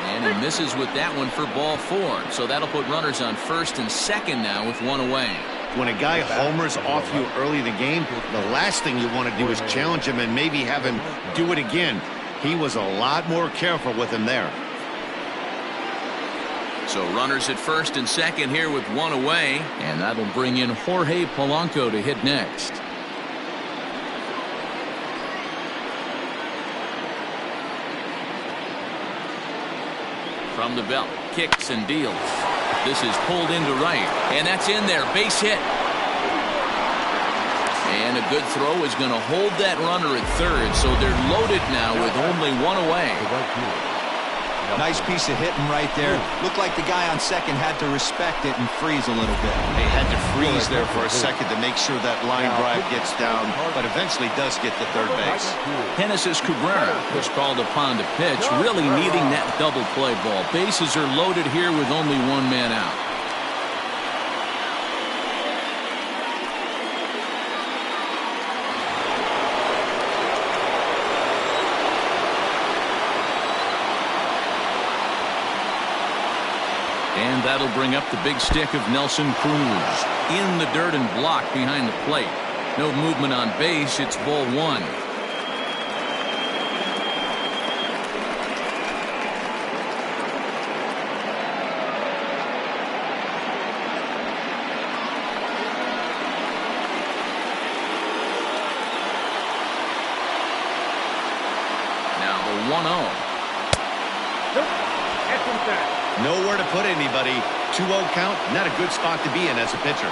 And he misses with that one for ball 4. So that'll put runners on first and second now with one away. When a guy homers off you early in the game, the last thing you want to do is challenge him and maybe have him do it again. He was a lot more careful with him there. So runners at first and second here with one away. And that'll bring in Jorge Polanco to hit next. From the belt, kicks and deals. This is pulled into right, and that's in there. Base hit. And a good throw is going to hold that runner at third, so they're loaded now with only one away. Nice piece of hitting right there. Looked like the guy on second had to respect it and freeze a little bit. They had to freeze there for a second to make sure that line drive gets down, but eventually does get to third base. Genesis Cabrera was called upon to pitch, really needing that double play ball. Bases are loaded here with only one man out. And that'll bring up the big stick of Nelson Cruz. In the dirt and blocked behind the plate. No movement on base. It's ball 1. Now the 1-0. Nowhere to put anybody. 2-0 count, not a good spot to be in as a pitcher.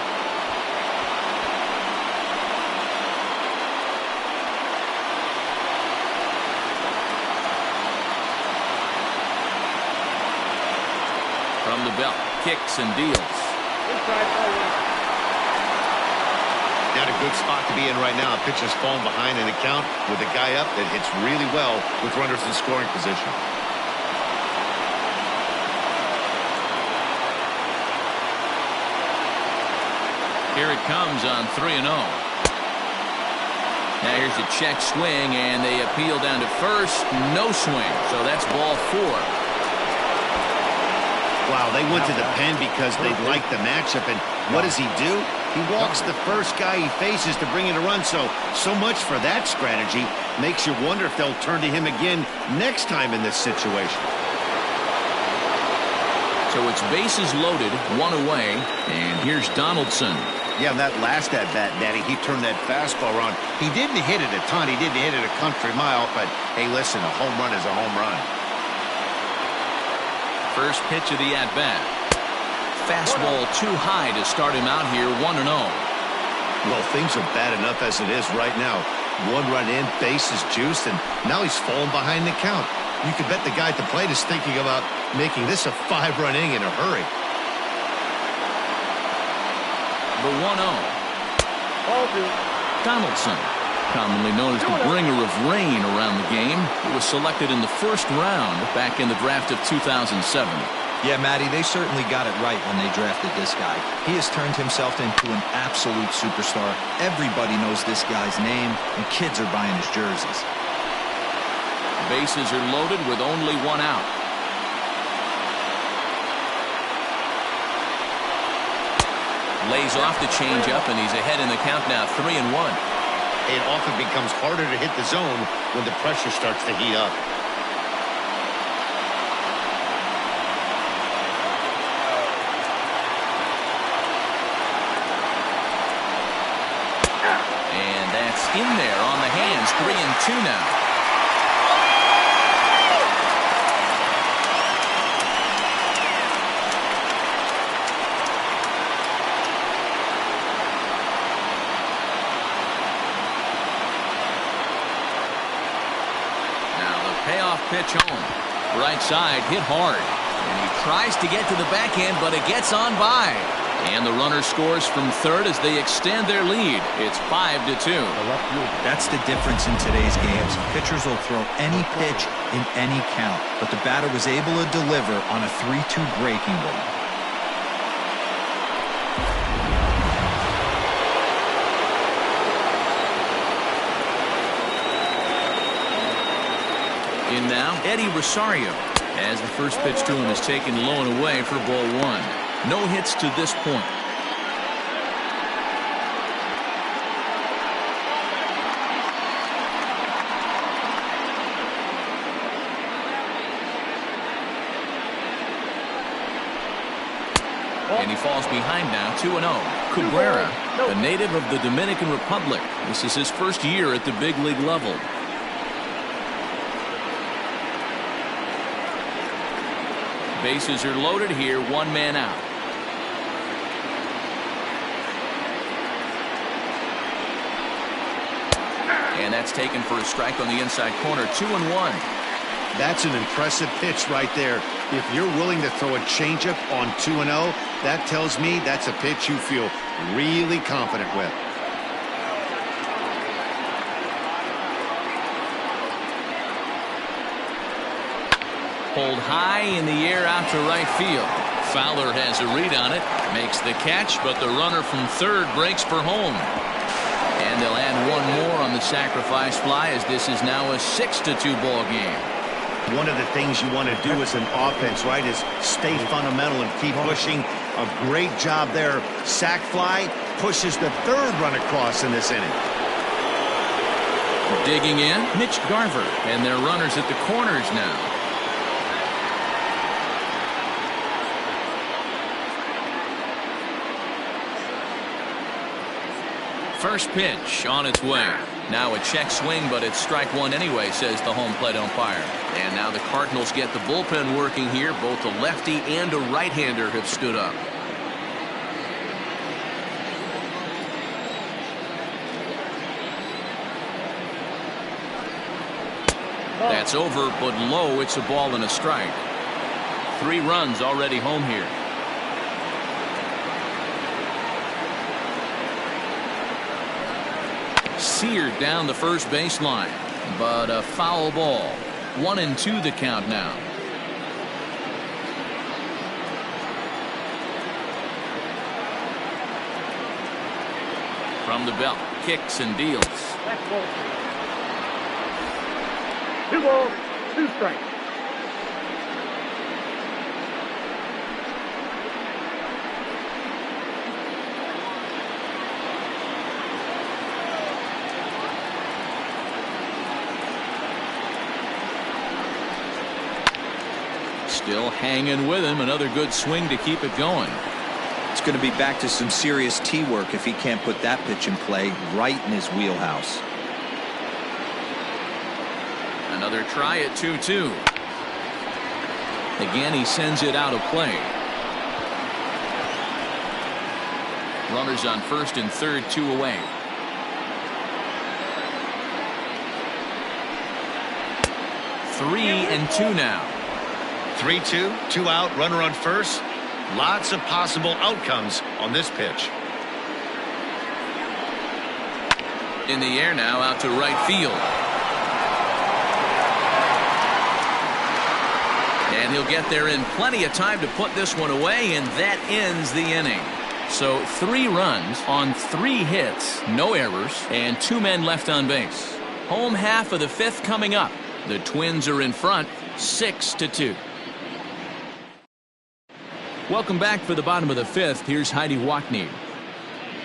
From the belt, kicks and deals. Not a good spot to be in right now. A pitcher's falling behind in the count with a guy up that hits really well with runners in scoring position. Here it comes on 3-0. Now here's a check swing, and they appeal down to first. No swing, so that's ball 4. Wow, they went to the pen because they liked the matchup, and what does he do? He walks the first guy he faces to bring in a run, so much for that strategy. Makes you wonder if they'll turn to him again next time in this situation. So it's bases loaded, one away, and here's Donaldson. Yeah, that last at-bat, Daddy, he turned that fastball around. He didn't hit it a ton. He didn't hit it a country mile, but, hey, listen, a home run is a home run. First pitch of the at-bat. Fastball too high to start him out here, 1-0. Well, things are bad enough as it is right now. One run in, base is juiced, and now he's falling behind the count. You could bet the guy at the plate is thinking about making this a 5-run inning in a hurry. The 1-0. Donaldson, commonly known as the bringer of rain around the game. He was selected in the first round back in the draft of 2007. Yeah, Matty, they certainly got it right when they drafted this guy. He has turned himself into an absolute superstar. Everybody knows this guy's name, and kids are buying his jerseys. Bases are loaded with only one out. Lays off the changeup, and he's ahead in the count now, 3-1. It often becomes harder to hit the zone when the pressure starts to heat up. In there on the hands, 3-2 now. Now the payoff pitch home. Right side hit hard. And he tries to get to the backhand, but it gets on by. And the runner scores from third as they extend their lead. It's 5-2. That's the difference in today's games. Pitchers will throw any pitch in any count, but the batter was able to deliver on a 3-2 breaking ball. In now, Eddie Rosario, as the first pitch to him is taken low and away for ball one. No hits to this point. And he falls behind now, 2-0. Cabrera, a native of the Dominican Republic. This is his first year at the big league level. Bases are loaded here, one man out. And that's taken for a strike on the inside corner, 2-1. That's an impressive pitch right there. If you're willing to throw a changeup on 2-0, that tells me that's a pitch you feel really confident with. Pulled high in the air out to right field. Fowler has a read on it, makes the catch, but the runner from third breaks for home. And they'll add one more on the sacrifice fly as this is now a 6-2 ball game. One of the things you want to do as an offense, right, is stay fundamental and keep pushing. A great job there. Sac fly pushes the third run across in this inning. Digging in, Mitch Garver, and their runners at the corners now. First pitch on its way. Now a check swing, but it's strike one anyway, says the home plate umpire. And now the Cardinals get the bullpen working here. Both a lefty and a right-hander have stood up. That's over, but low. It's a ball and a strike. 3 runs already home here. Seared down the first baseline, but a foul ball. 1-2 the count now. From the belt, kicks and deals. 2 balls, 2 strikes. Still hanging with him. Another good swing to keep it going. It's going to be back to some serious tee work if he can't put that pitch in play right in his wheelhouse. Another try at 2-2. Again, he sends it out of play. Runners on first and third, 2 away. Three and 2 now. 3-2, 2 out, runner on first. Lots of possible outcomes on this pitch. In the air now, out to right field. And he'll get there in plenty of time to put this one away, and that ends the inning. So 3 runs on 3 hits, no errors, and 2 men left on base. Home half of the 5th coming up. The Twins are in front, 6-2. Welcome back for the bottom of the 5th. Here's Heidi Wackney.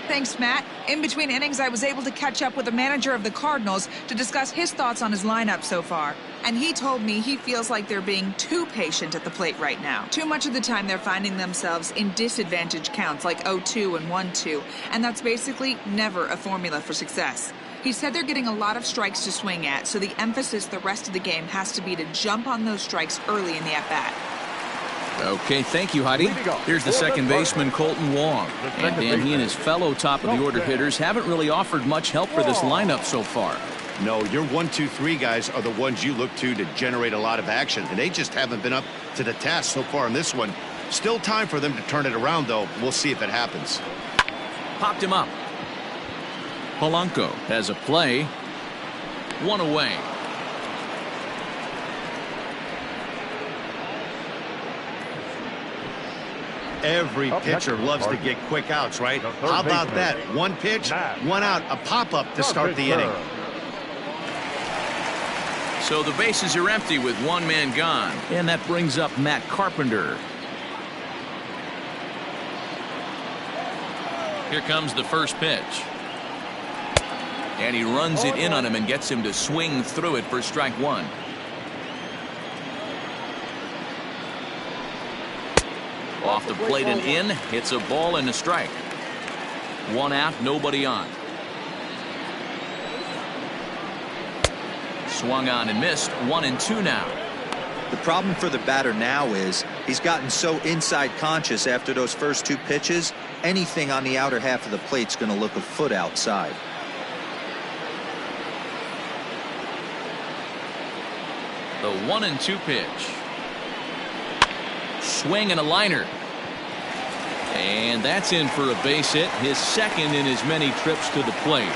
Thanks, Matt. In between innings, I was able to catch up with the manager of the Cardinals to discuss his thoughts on his lineup so far. And he told me he feels like they're being too patient at the plate right now. Too much of the time they're finding themselves in disadvantage counts like 0-2 and 1-2. And that's basically never a formula for success. He said they're getting a lot of strikes to swing at, so the emphasis the rest of the game has to be to jump on those strikes early in the at-bat. Okay, thank you, Heidi. Here's the second baseman, Colton Wong. And Dan, he and his fellow top-of-the-order hitters haven't really offered much help for this lineup so far. No, your 1, 2, 3 guys are the ones you look to generate a lot of action, and they just haven't been up to the task so far in this one. Still time for them to turn it around, though. We'll see if it happens. Popped him up. Polanco has a play. 1 away. Every pitcher loves to get quick outs, right? How about that? 1 pitch, 1 out, a pop-up to start the inning. So the bases are empty with 1 man gone. And that brings up Matt Carpenter. Here comes the first pitch. And he runs it in on him and gets him to swing through it for strike 1. Off the plate and in. Hits a ball and a strike. 1 out, nobody on. Swung on and missed. 1-2 now. The problem for the batter now is he's gotten so inside conscious after those first 2 pitches. Anything on the outer half of the plate's going to look a foot outside. The 1-2 pitch. Swing and a liner. And that's in for a base hit, his second in as many trips to the plate.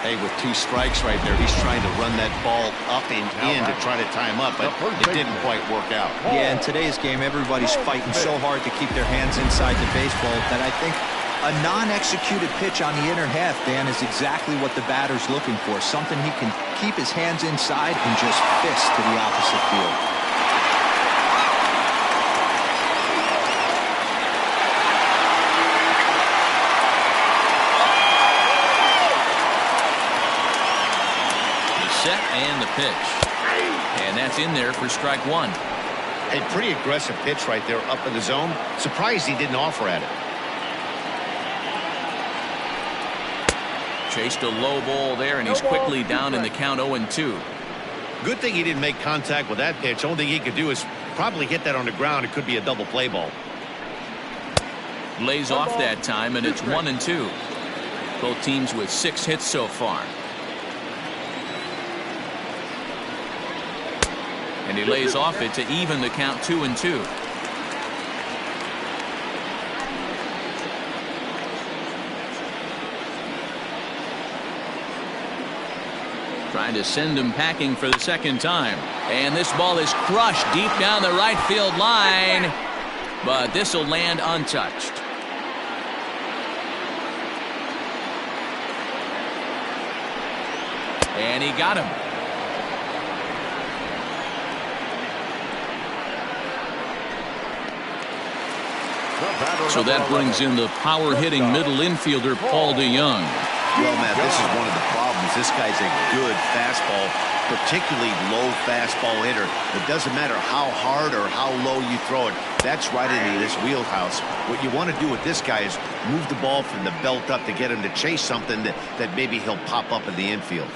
Hey, with 2 strikes right there, he's trying to run that ball up and in to try to tie him up, but it didn't quite work out. Yeah, in today's game, everybody's fighting so hard to keep their hands inside the baseball that I think a non-executed pitch on the inner half, Dan, is exactly what the batter's looking for. Something he can keep his hands inside and just fist to the opposite field. Set and the pitch. And that's in there for strike 1. A pretty aggressive pitch right there up in the zone. Surprised he didn't offer at it. Chased a low ball there, and he's quickly down in the count 0-2. Good thing he didn't make contact with that pitch. Only thing he could do is probably hit that on the ground. It could be a double play ball. Lays off that time, and it's 1-2. Both teams with 6 hits so far. And he lays off it to even the count 2-2. Trying to send him packing for the second time. And this ball is crushed deep down the right field line. But this will land untouched. And he got him. So that brings in the power-hitting middle infielder, Paul DeJong. Well, Matt, this is one of the problems. This guy's a good fastball, particularly low fastball hitter. It doesn't matter how hard or how low you throw it. That's right into this wheelhouse. What you want to do with this guy is move the ball from the belt up to get him to chase something that maybe he'll pop up in the infield.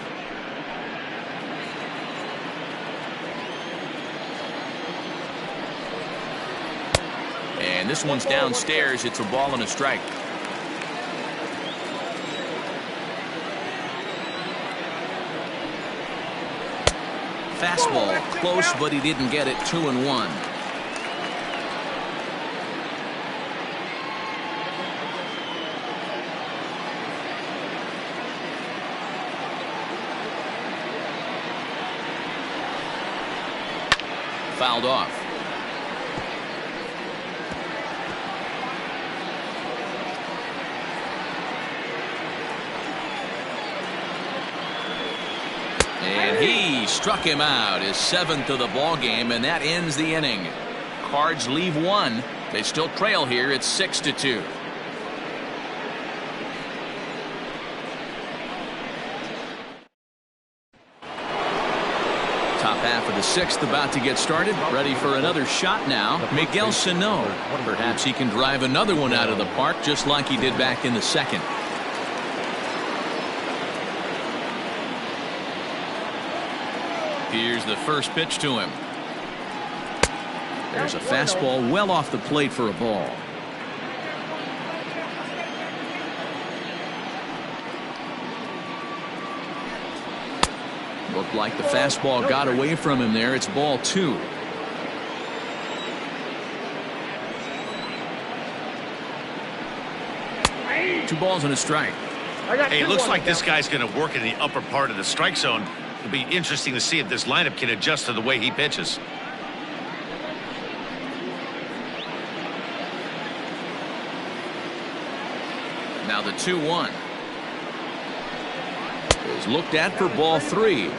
And this one's downstairs. It's a ball and a strike. Fastball close, but he didn't get it. 2-1. fouled off. And he struck him out, his 7th of the ball game, and that ends the inning. Cards leave one. They still trail here. It's 6-2. Top half of the 6th about to get started. Ready for another shot now. Miguel Sano. Perhaps he can drive another one out of the park just like he did back in the 2nd. Here's the first pitch to him. There's a fastball well off the plate for a ball. Looked like the fastball got away from him there. It's ball 2. Two balls and a strike. Hey, it looks like this guy's going to work in the upper part of the strike zone. It'll be interesting to see if this lineup can adjust to the way he pitches. Now the 2-1 is looked at for ball 3.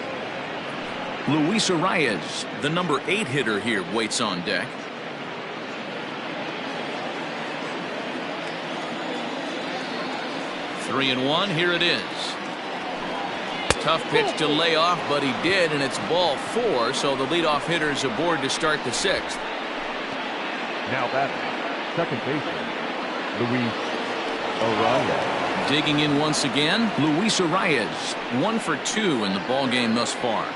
Luis Arias, the number 8 hitter here, waits on deck. Three and 1. Here it is. Tough pitch to lay off, but he did, and it's ball 4. So the leadoff hitter is aboard to start the 6th. Now batting, second baseman, Luis Arias. Digging in once again, Luis Arias, 1 for 2 in the ball game thus far.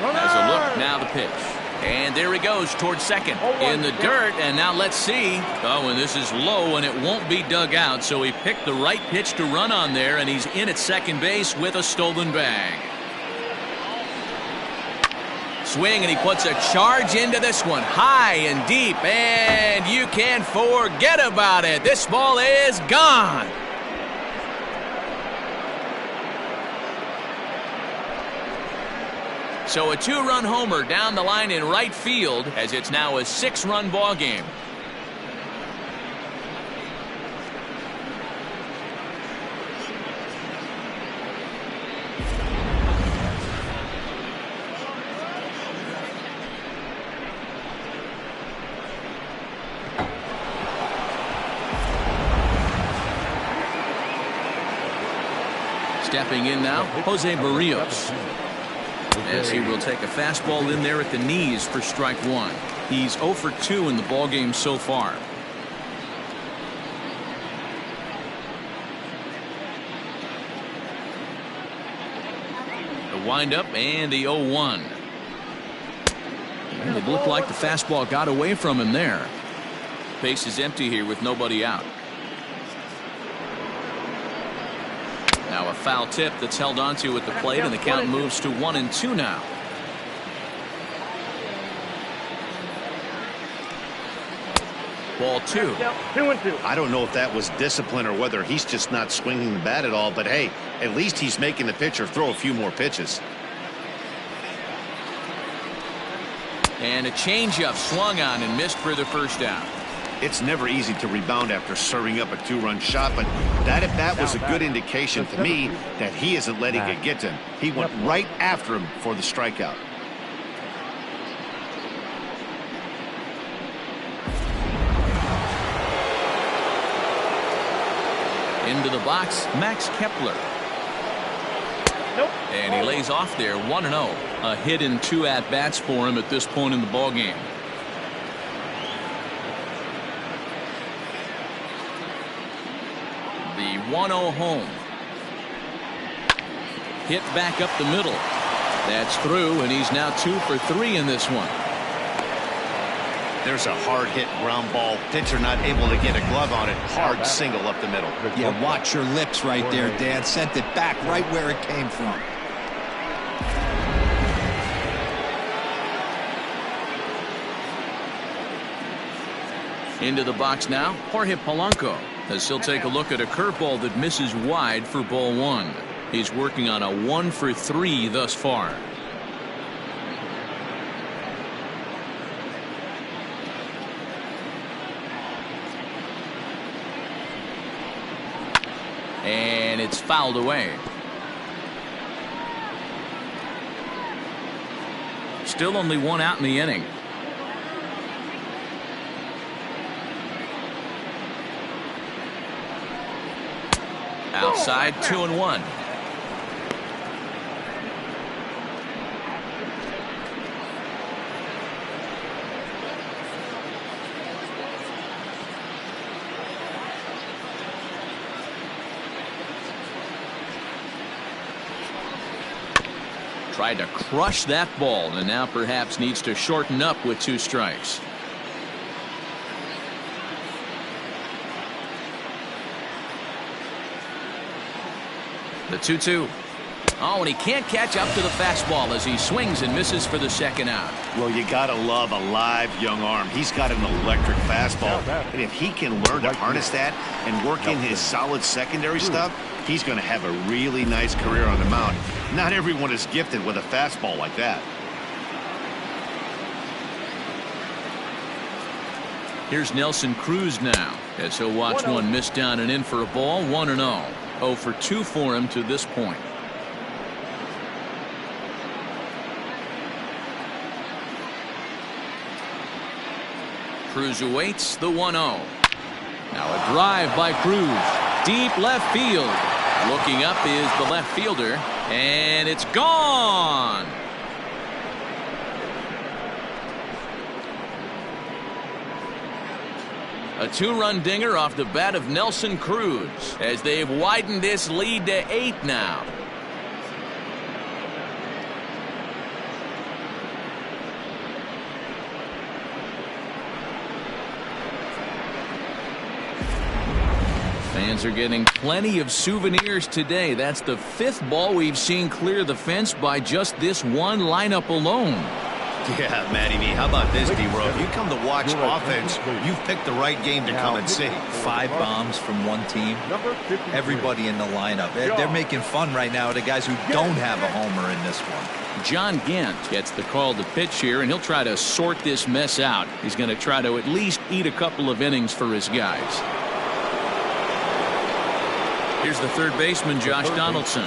Has a look, now the pitch. And there he goes towards second. In the dirt, and now let's see. Oh, and this is low, and it won't be dug out, so he picked the right pitch to run on there, and he's in at second base with a stolen bag. Swing, and he puts a charge into this one, high and deep, and you can't forget about it. This ball is gone. So a 2-run homer down the line in right field, as it's now a 6-run ball game. Stepping in now, Jose Barrios. As he will take a fastball in there at the knees for strike 1. He's 0 for 2 in the ball game so far. The windup and the 0-1. And it looked like the fastball got away from him there. Base is empty here with nobody out. Now a foul tip that's held onto at the plate, and the count moves to 1-2 now. Ball 2. 2-2. I don't know if that was discipline or whether he's just not swinging the bat at all, but hey, at least he's making the pitcher throw a few more pitches. And a changeup swung on and missed for the first out. It's never easy to rebound after serving up a 2-run shot, but that at bat was a good indication to me that he isn't letting it get to him. He went right after him for the strikeout. Into the box, Max Kepler. And he lays off there, 1-0. A hit in 2 at-bats for him at this point in the ball game. The 1-0 home. Hit back up the middle. That's through, and he's now 2 for 3 in this one. There's a hard hit ground ball. Pitcher not able to get a glove on it. Hard single up the middle. Yeah, watch your lips right there, Dan. Sent it back right where it came from. Into the box now, Jorge Polanco, as he'll take a look at a curveball that misses wide for ball 1. He's working on a 1-for-3 thus far. And it's fouled away. Still only one out in the inning. Outside, 2-1. Tried to crush that ball, and now perhaps needs to shorten up with 2 strikes. The 2-2. Oh, and he can't catch up to the fastball as he swings and misses for the second out. Well, you gotta love a live young arm. He's got an electric fastball, and if he can learn to harness that and work in his solid secondary stuff, he's going to have a really nice career on the mound. Not everyone is gifted with a fastball like that. Here's Nelson Cruz now as he'll watch one miss down and in for a ball. 1-0. 0 for 2 for him to this point. Cruz awaits the 1-0. Now a drive by Cruz. Deep left field. Looking up is the left fielder, and it's gone. A 2-run dinger off the bat of Nelson Cruz as they've widened this lead to 8 now. Fans are getting plenty of souvenirs today. That's the 5th ball we've seen clear the fence by just this one lineup alone. Yeah, Matty V, how about this, D-Row? If you come to watch offense, you've picked the right game to come and see. 5 bombs from one team. Everybody in the lineup. They're making fun right now of the guys who don't have a homer in this one. John Gant gets the call to pitch here, and he'll try to sort this mess out. He's going to try to at least eat a couple of innings for his guys. Here's the third baseman, Josh Donaldson.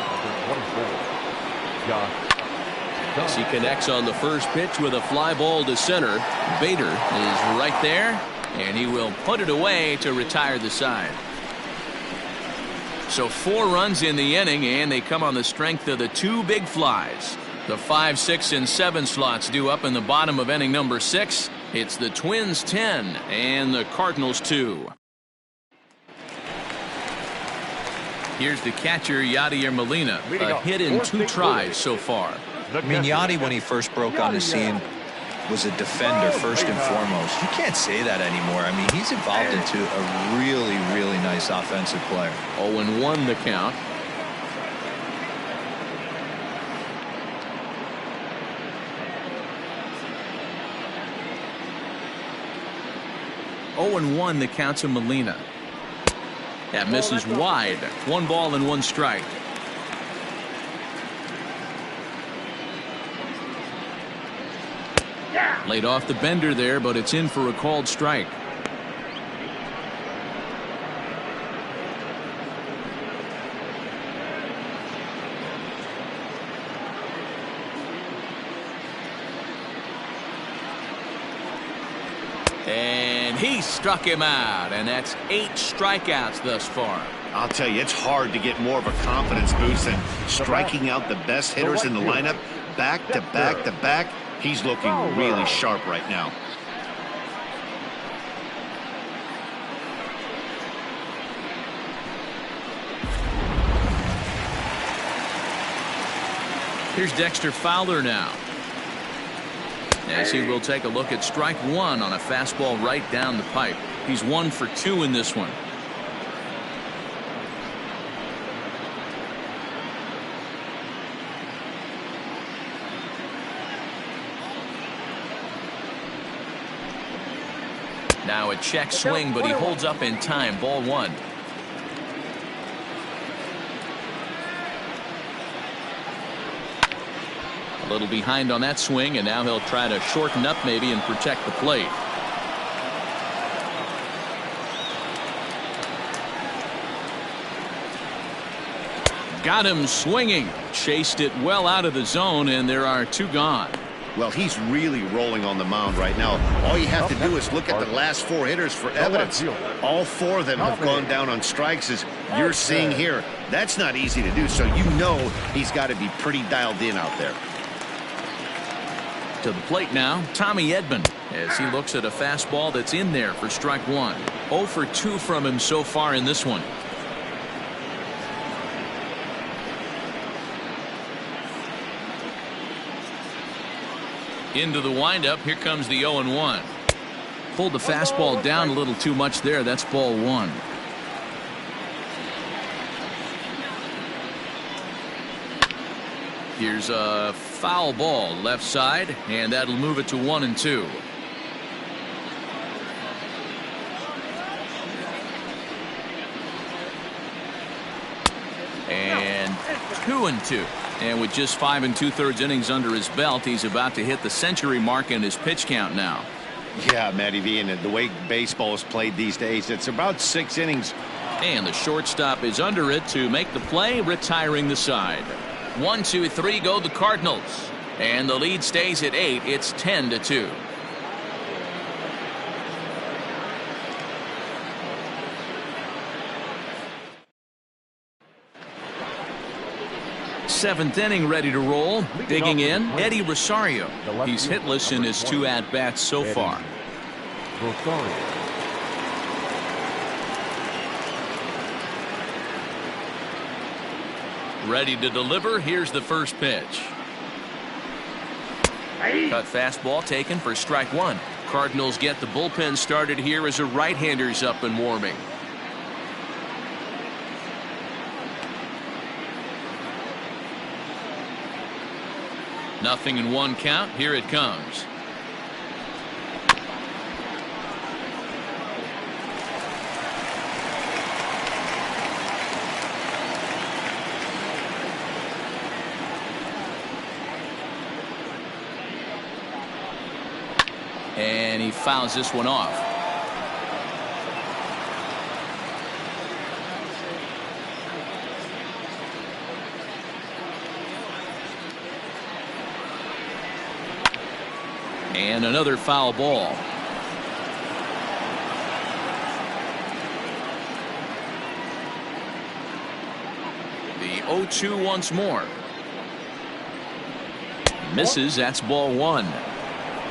As he connects on the first pitch with a fly ball to center. Bader is right there, and he will put it away to retire the side. So 4 runs in the inning, and they come on the strength of the 2 big flies. The 5, 6, and 7 slots due up in the bottom of inning number 6. It's the Twins 10 and the Cardinals 2. Here's the catcher, Yadier Molina. A hit in 2 tries so far. I mean, Yadi, when he first broke on the scene, was a defender first and foremost. You can't say that anymore. I mean, he's evolved into a really, really nice offensive player. 0-1 the count. Oh, the count to Molina. That misses wide. 1 ball and 1 strike. Laid off the bender there, but it's in for a called strike. And he struck him out, and that's 8 strikeouts thus far. I'll tell you, it's hard to get more of a confidence boost than striking out the best hitters in the lineup back to back to back. He's looking really sharp right now. Here's Dexter Fowler now, as he will take a look at strike 1 on a fastball right down the pipe. He's 1 for 2 in this one. Now a check swing, but he holds up in time. Ball 1. little behind on that swing, and now he'll try to shorten up maybe and protect the plate. Got him swinging. Chased it well out of the zone, and there are 2 gone. Well, he's really rolling on the mound right now. All you have to do is look at the last 4 hitters for evidence. All 4 of them have gone down on strikes, as you're seeing here. That's not easy to do, so you know he's got to be pretty dialed in out there. To the plate now, Tommy Edman, as he looks at a fastball that's in there for strike 1. 0 for 2 from him so far in this one. Into the windup. Here comes the 0-1. Pulled the fastball down a little too much there. That's ball 1. Here's a foul ball left side, and that'll move it to 1-2. And 2-2. And with just 5 2/3 innings under his belt, he's about to hit the century mark in his pitch count now. Yeah, Matty V, and the way baseball is played these days, it's about 6 innings. And the shortstop is under it to make the play, retiring the side. 1, 2, 3 go the Cardinals. And the lead stays at 8. It's 10-2. Seventh inning ready to roll. Digging in, Eddie Rosario. He's hitless in his 2 at-bats so far. Ready to deliver. Here's the first pitch. Cut fastball taken for strike 1. Cardinals get the bullpen started here as a right-hander's up and warming. Nothing in 1 count. Here it comes. And he fouls this one off. And another foul ball. The 0-2 once more. Misses. That's ball 1.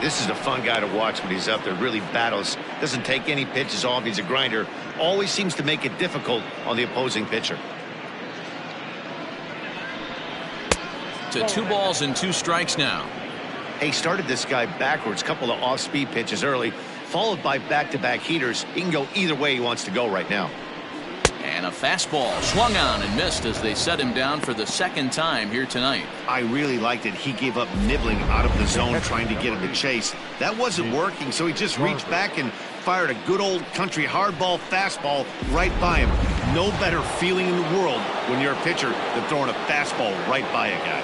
This is a fun guy to watch when he's up there. Really battles. Doesn't take any pitches off. He's a grinder. Always seems to make it difficult on the opposing pitcher. To 2 balls and 2 strikes now. He started this guy backwards. Couple of off-speed pitches early, followed by back-to-back heaters. He can go either way he wants to go right now. And a fastball swung on and missed as they set him down for the 2nd time here tonight. I really liked it. He gave up nibbling out of the zone trying to get him to chase. That wasn't working, so he just reached back and fired a good old country hardball fastball right by him. No better feeling in the world when you're a pitcher than throwing a fastball right by a guy.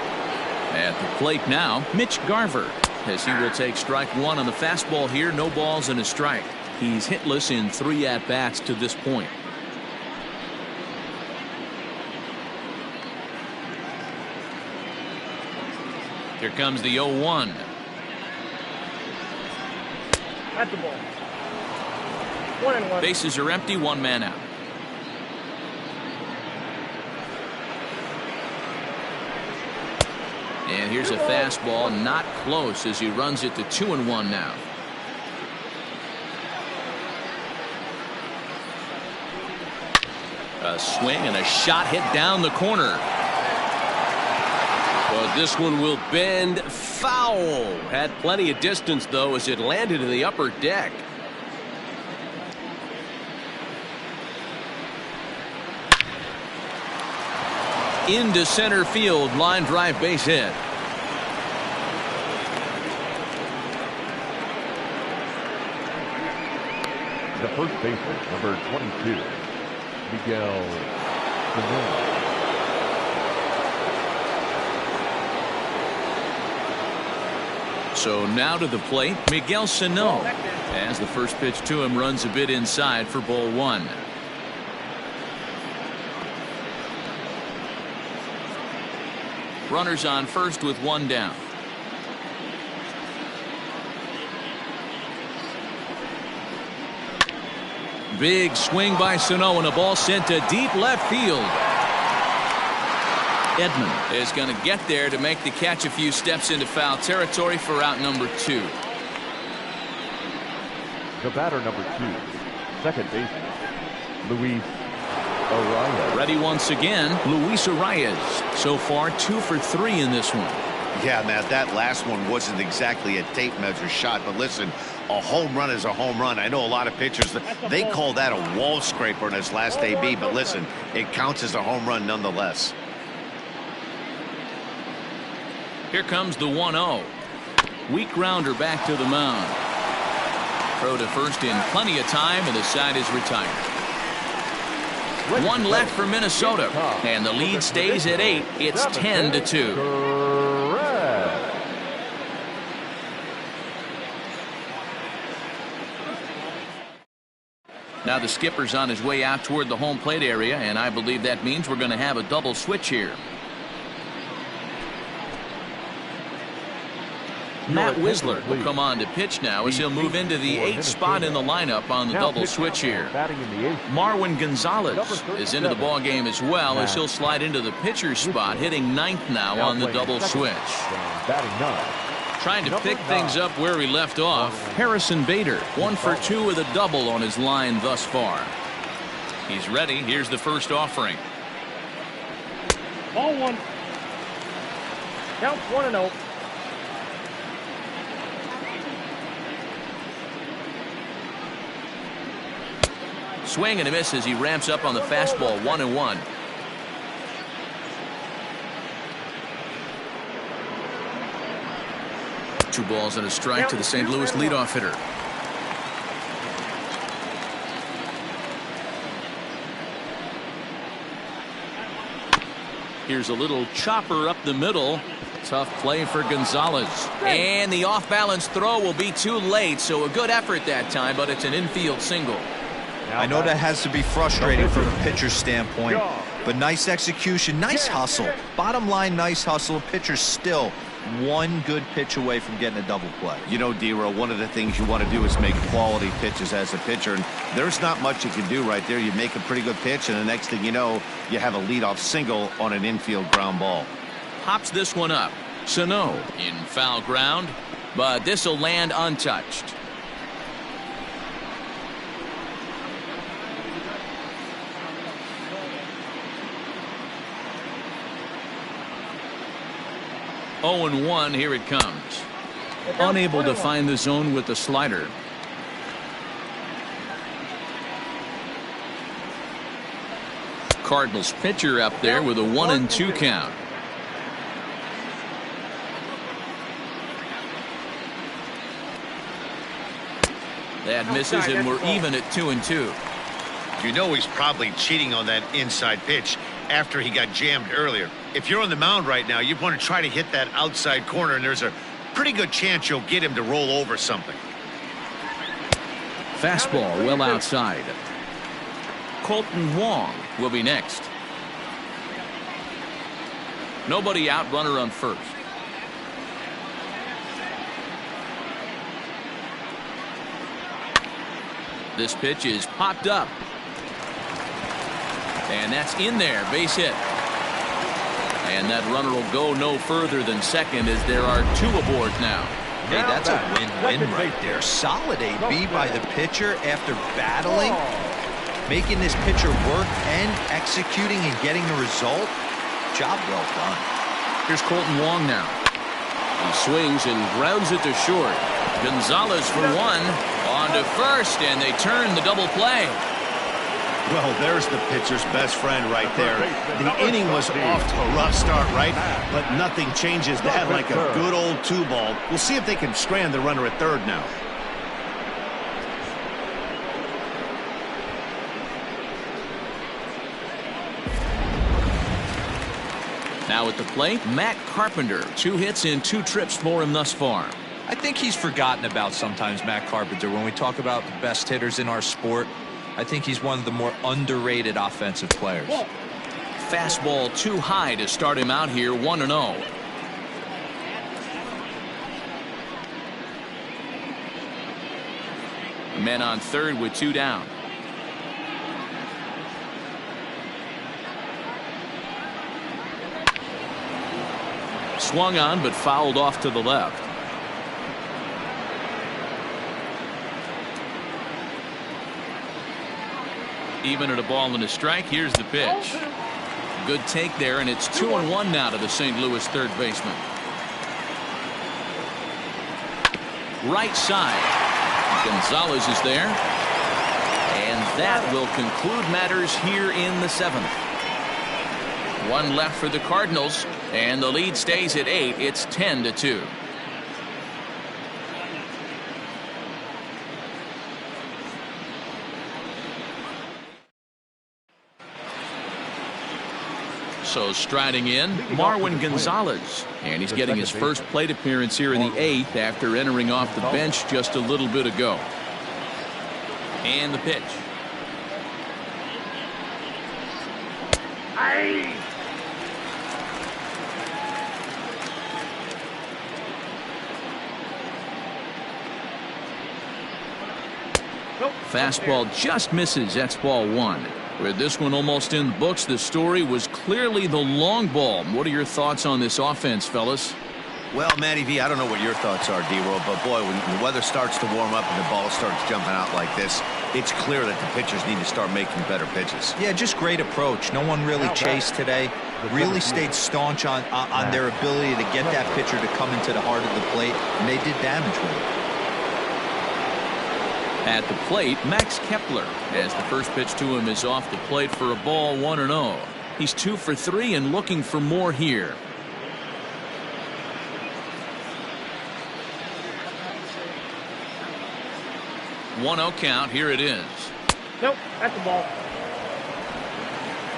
At the plate now, Mitch Garver, as he will take strike 1 on the fastball here. No balls and a strike. He's hitless in 3 at-bats to this point. Here comes the 0-1. At the ball. 1-1. Bases are empty. 1 man out. And here's a fastball, not close, as he runs it to 2-1 now. A swing and a shot hit down the corner. But this one will bend foul. Had plenty of distance, though, as it landed in the upper deck. Into center field, line drive base hit. The first baseman, number 22, Miguel Sano. So now to the plate, Miguel Sano, as the first pitch to him runs a bit inside for ball 1. Runners on first with 1 down. Big swing by Sano and a ball sent to deep left field. Edman is going to get there to make the catch a few steps into foul territory for out number 2. The batter, number 2, second baseman, Luis Arias. Ready once again, Luis Arias. So far 2 for 3 in this one. Yeah, Matt, that last one wasn't exactly a tape measure shot, but listen, a home run is a home run. I know a lot of pitchers, they call that a wall scraper in his last AB, but listen, it counts as a home run nonetheless. Here comes the 1-0. Weak grounder back to the mound. Throw to first in plenty of time, and the side is retired. 1 left for Minnesota, and the lead stays at 8. It's 10-2. Now the skipper's on his way out toward the home plate area, and I believe that means we're going to have a double switch here. Matt Wisler will come on to pitch now as he'll move into the 8th spot in the lineup on the double switch here. Marwin Gonzalez is into the ball game as well as he'll slide into the pitcher's spot, hitting 9th now on the double switch. Trying to pick things up where he left off, Harrison Bader, 1 for 2 with a double on his line thus far. He's ready. Here's the first offering. Ball 1. Counts 1-0. Swing and a miss as he ramps up on the fastball. 1-1. Two balls and a strike to the St. Louis leadoff hitter. Here's a little chopper up the middle. Tough play for Gonzalez. And the off-balance throw will be too late, so a good effort that time, but it's an infield single. I know that has to be frustrating from a pitcher's standpoint, but nice execution, nice hustle. Bottom line, nice hustle. Pitcher's still 1 good pitch away from getting a double play. You know, D-Row, one of the things you want to do is make quality pitches as a pitcher, and there's not much you can do right there. You make a pretty good pitch, and the next thing you know, you have a leadoff single on an infield ground ball. Hops this one up. Sano in foul ground, but this will land untouched. Oh and 1, here it comes. Unable to find the zone with the slider. Cardinals pitcher up there with a 1-2 count. That misses, and we're even at 2-2. You know he's probably cheating on that inside pitch after he got jammed earlier. If you're on the mound right now, you want to try to hit that outside corner, and there's a pretty good chance you'll get him to roll over something. Fastball well outside. Colton Wong will be next. Nobody out, runner on first. This pitch is popped up. And that's in there, base hit. And that runner will go no further than second as there are 2 aboard now. Hey, that's a win-win right there. Solid AB by the pitcher after battling, making this pitcher work and executing and getting the result. Job well done. Here's Colton Wong now. He swings and grounds it to short. Gonzalez for 1. On to first, and they turn the double play. Well, there's the pitcher's best friend right there. The inning was off to a rough start, right? But nothing changes that like a good old 2-ball. We'll see if they can strand the runner at third now. Now at the plate, Matt Carpenter. 2 hits in 2 trips for him thus far. I think he's forgotten about sometimes, Matt Carpenter. When we talk about the best hitters in our sport, I think he's one of the more underrated offensive players. Fastball too high to start him out here, 1-0. Men on third with 2 down. Swung on but fouled off to the left. Even at a ball and a strike, here's the pitch. Good take there, and it's 2-1 now to the St. Louis third baseman. Right side. Gonzalez is there. And that will conclude matters here in the 7th. 1 left for the Cardinals, and the lead stays at 8. It's 10-2. So striding in, Marwin Gonzalez, and he's getting his first plate appearance here in the 8th after entering off the bench just a little bit ago. And the pitch. Fastball just misses. That's ball 1. With this one almost in the books, the story was clearly the long ball. What are your thoughts on this offense, fellas? Well, Matty V, I don't know what your thoughts are, D-Roll, but boy, when the weather starts to warm up and the ball starts jumping out like this, it's clear that the pitchers need to start making better pitches. Yeah, just great approach. No one really chased today. Really stayed staunch on their ability to get that pitcher to come into the heart of the plate, and they did damage with it. At the plate, Max Kepler, as the first pitch to him is off the plate for a ball, 1-0. He's 2 for 3 and looking for more here. One-0 count. Here it is. Nope, that's the ball.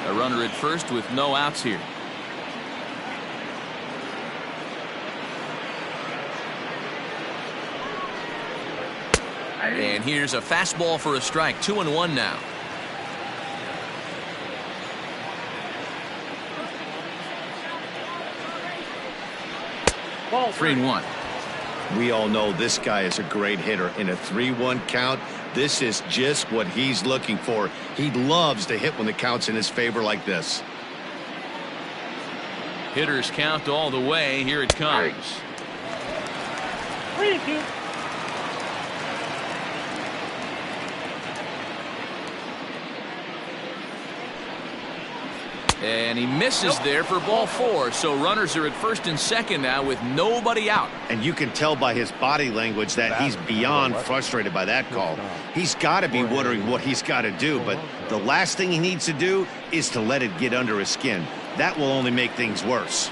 A runner at first with no outs here. And here's a fastball for a strike. 2-1 now. Ball 3-1. We all know this guy is a great hitter. In a 3-1 count, this is just what he's looking for. He loves to hit when the count's in his favor like this. Hitters count all the way. Here it comes. 3-2. And he misses there for ball 4. So runners are at first and second now with nobody out. And you can tell by his body language that he's beyond frustrated by that call. He's got to be wondering what he's got to do, but the last thing he needs to do is to let it get under his skin. That will only make things worse.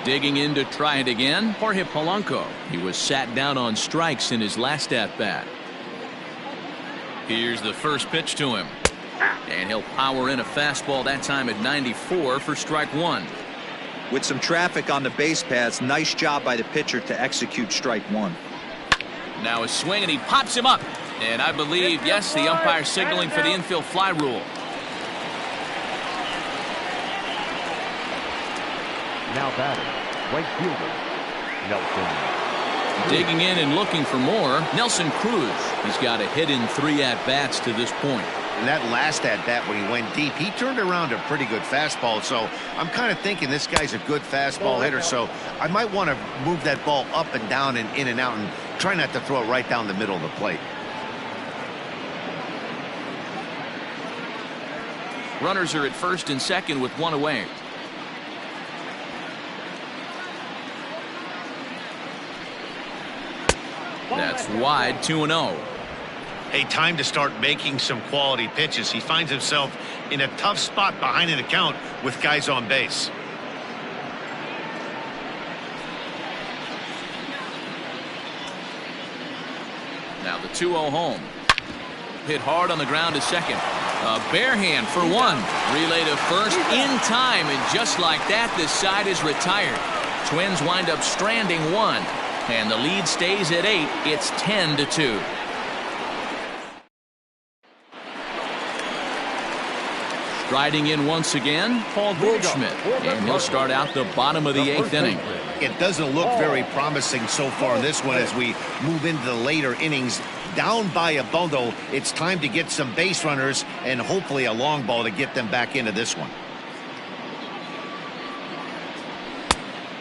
Digging in to try it again, Jorge Polanco. He was sat down on strikes in his last at-bat. Here's the first pitch to him. And he'll power in a fastball, that time at 94 for strike 1. With some traffic on the base paths, nice job by the pitcher to execute strike 1. Now a swing, and he pops him up. And I believe, yes, the umpire signaling for the infield fly rule. Now batting, right fielder, Nelson. Digging in and looking for more, Nelson Cruz. He's got a hit in 3 at-bats to this point. And that last at-bat when he went deep, he turned around a pretty good fastball. So I'm kind of thinking this guy's a good fastball hitter. So I might want to move that ball up and down and in and out and try not to throw it right down the middle of the plate. Runners are at first and second with 1 away. That's wide, 2-0. Hey, time to start making some quality pitches. He finds himself in a tough spot behind an account with guys on base. Now the 2-0 home. Hit hard on the ground to second. A bare hand for 1. Relay to first in time, and just like that, this side is retired. Twins wind up stranding 1. And the lead stays at 8. It's 10-2. Striding in once again, Paul Goldschmidt. And he'll start out the bottom of the 8th inning. It doesn't look very promising so far in this one as we move into the later innings. Down by a bundle, it's time to get some base runners and hopefully a long ball to get them back into this one.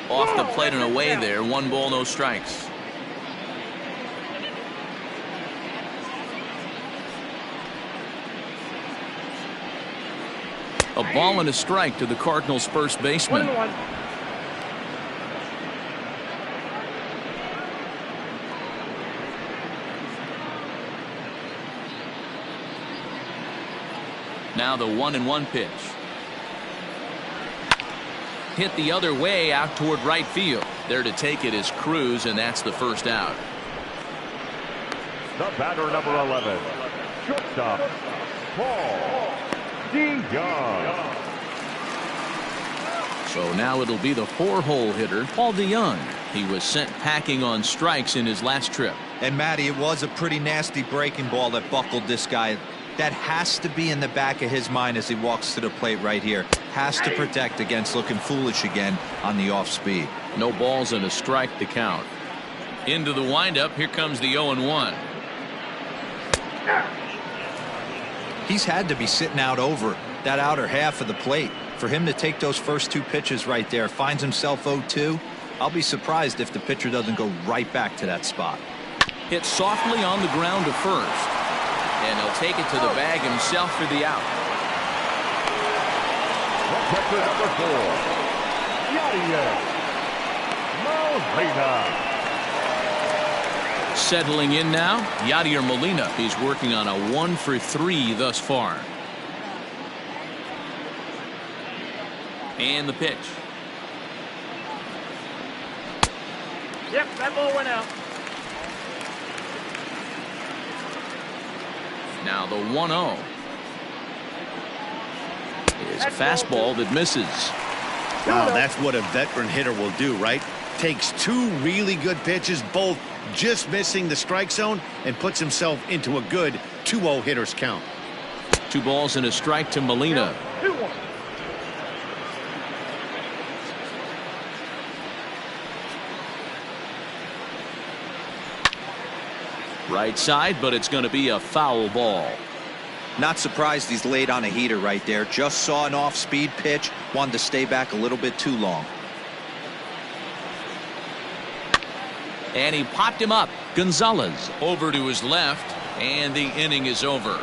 Off the plate and away there. 1 ball, no strikes. A ball and a strike to the Cardinals' first baseman. 1-1. Now the 1-1 pitch. Hit the other way out toward right field. There to take it is Cruz, and that's the first out. The batter, number 11, shortstop, Paul DeJong. So now it'll be the 4-hole hitter, Paul DeJong. He was sent packing on strikes in his last trip. And Matty, it was a pretty nasty breaking ball that buckled this guy. That has to be in the back of his mind as he walks to the plate right here. Has to protect against looking foolish again on the off speed. No balls and a strike to count. Into the windup. Here comes the 0-1. He's had to be sitting out over that outer half of the plate. For him to take those first 2 pitches right there, finds himself 0-2. I'll be surprised if the pitcher doesn't go right back to that spot. Hit softly on the ground to first. And he'll take it to the bag himself for the out. Catcher number 4, Molina. Settling in now, Yadier Molina. He's working on a 1-for-3 thus far. And the pitch. Yep, that ball went out. Now the 1-0. Is a fastball that misses. Wow, that's what a veteran hitter will do, right? Takes 2 really good pitches, both just missing the strike zone, and puts himself into a good 2-0 hitter's count. 2 balls and a strike to Molina. 2-1. Right side, but it's going to be a foul ball. Not surprised he's laid on a heater right there. Just saw an off-speed pitch. Wanted to stay back a little bit too long. And he popped him up. Gonzalez over to his left, and the inning is over.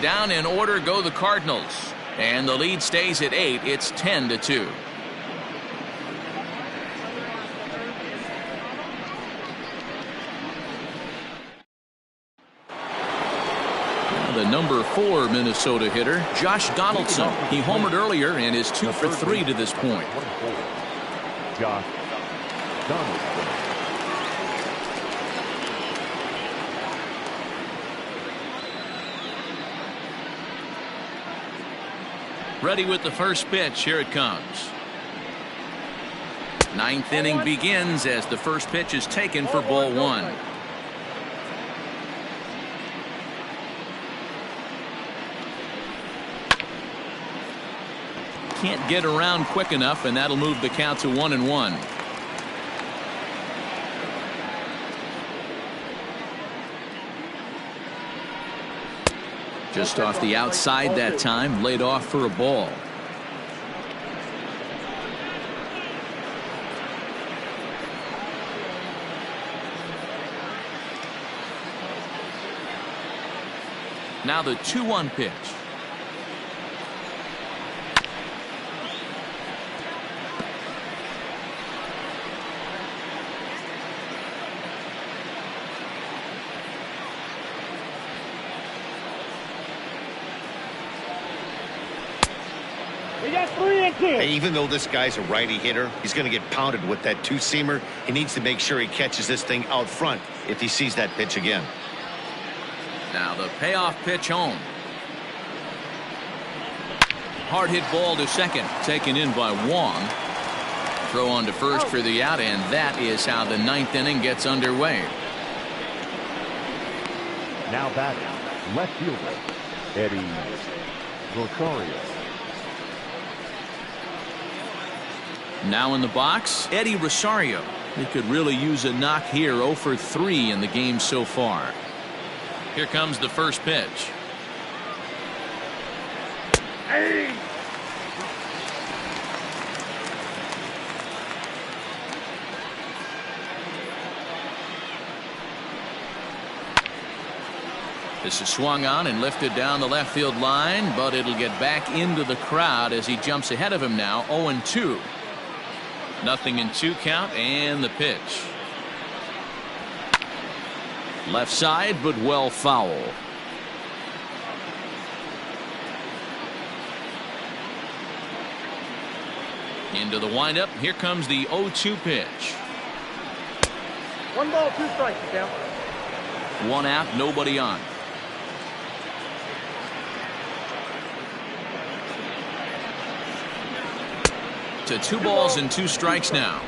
Down in order go the Cardinals, and the lead stays at 8. It's 10-2. The number 4 Minnesota hitter, Josh Donaldson. He homered earlier and is 2 for 3 to this point. Josh Donaldson. Ready with the first pitch. Here it comes. 9th inning begins as the first pitch is taken for ball 1. Can't get around quick enough, and that'll move the count to 1-1. Just off the outside that time, laid off for a ball. Now the 2-1 pitch. We got 3-2. Even though this guy's a righty hitter, he's going to get pounded with that 2-seamer. He needs to make sure he catches this thing out front if he sees that pitch again. Now the payoff pitch home. Hard hit ball to second, taken in by Wong. Throw on to first for the out, and that is how the ninth inning gets underway. Now batting, left fielder, Eddie Rosario. Now in the box, Eddie Rosario. He could really use a knock here. 0 for 3 in the game so far. Here comes the first pitch. Hey! This is swung on and lifted down the left field line, but it'll get back into the crowd as he jumps ahead of him now. 0-2. Nothing in 2 count, and the pitch. Left side, but well foul. Into the windup. Here comes the 0-2 pitch. 1 ball, 2 strikes, count. 1 out, nobody on. To 2 balls and 2 strikes now.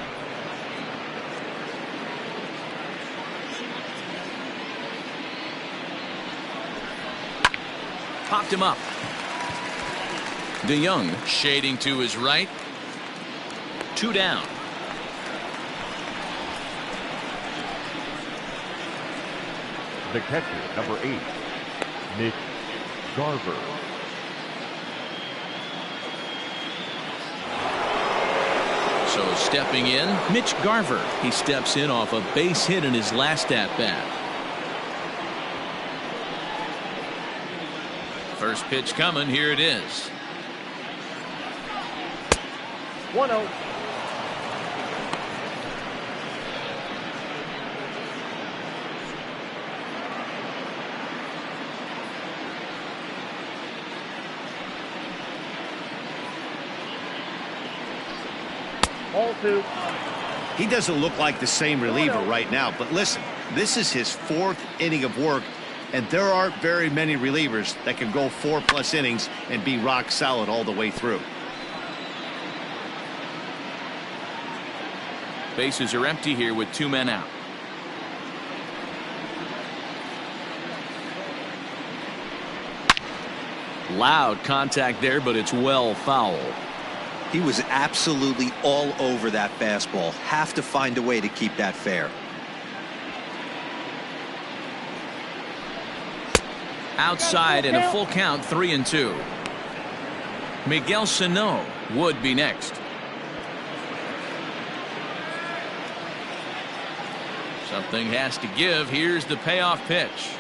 Popped him up. DeJong shading to his right. 2 down. The catcher, number 8, Nick Garver. So stepping in, Mitch Garver. He steps in off a base hit in his last at-bat. First pitch coming. Here it is. 1-0. Ball 2. He doesn't look like the same reliever right now, but listen, this is his 4th inning of work, and there aren't very many relievers that can go 4+ innings and be rock solid all the way through. Bases are empty here with 2 men out. Loud contact there, but it's well foul. He was absolutely all over that fastball. Have to find a way to keep that fair. Outside and a full count. 3-2. Miguel Sano would be next. Something has to give. Here's the payoff pitch.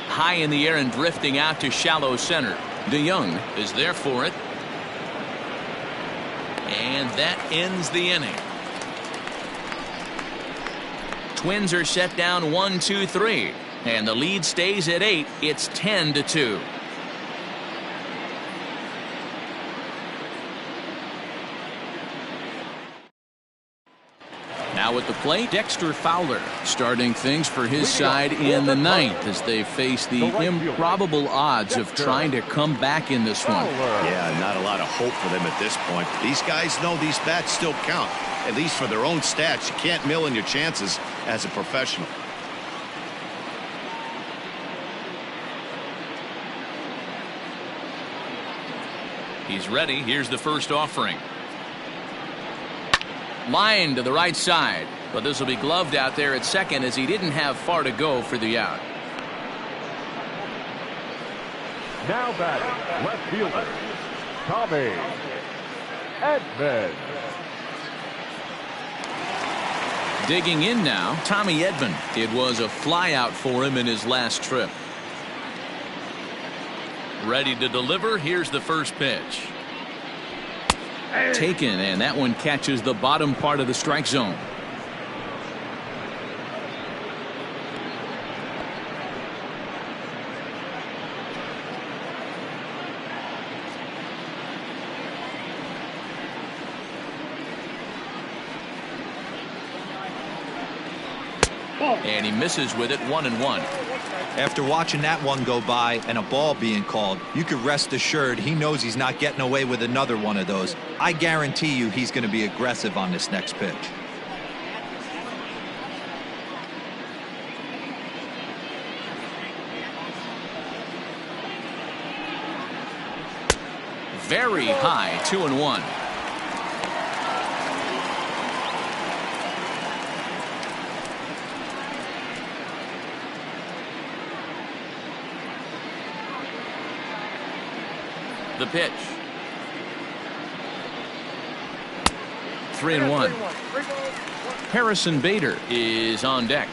High in the air and drifting out to shallow center. DeJong is there for it. And that ends the inning. Twins are set down 1-2-3. And the lead stays at 8. It's 10-2. Now at the plate, Dexter Fowler starting things for his side in the 9th as they face the improbable odds of trying to come back in this one. Yeah, not a lot of hope for them at this point. These guys know these bats still count, at least for their own stats. You can't mill in your chances as a professional. He's ready. Here's the first offering. Line to the right side, but this will be gloved out there at second as he didn't have far to go for the out. Now batting, left fielder, Tommy Edman. Digging in now, Tommy Edman. It was a flyout for him in his last trip. Ready to deliver. Here's the first pitch. Taken, and that one catches the bottom part of the strike zone. And he misses with it, 1-1. After watching that one go by and a ball being called, you could rest assured he knows he's not getting away with another one of those. I guarantee you he's going to be aggressive on this next pitch. Very high, 2-1. The pitch. 3-1. Harrison Bader is on deck.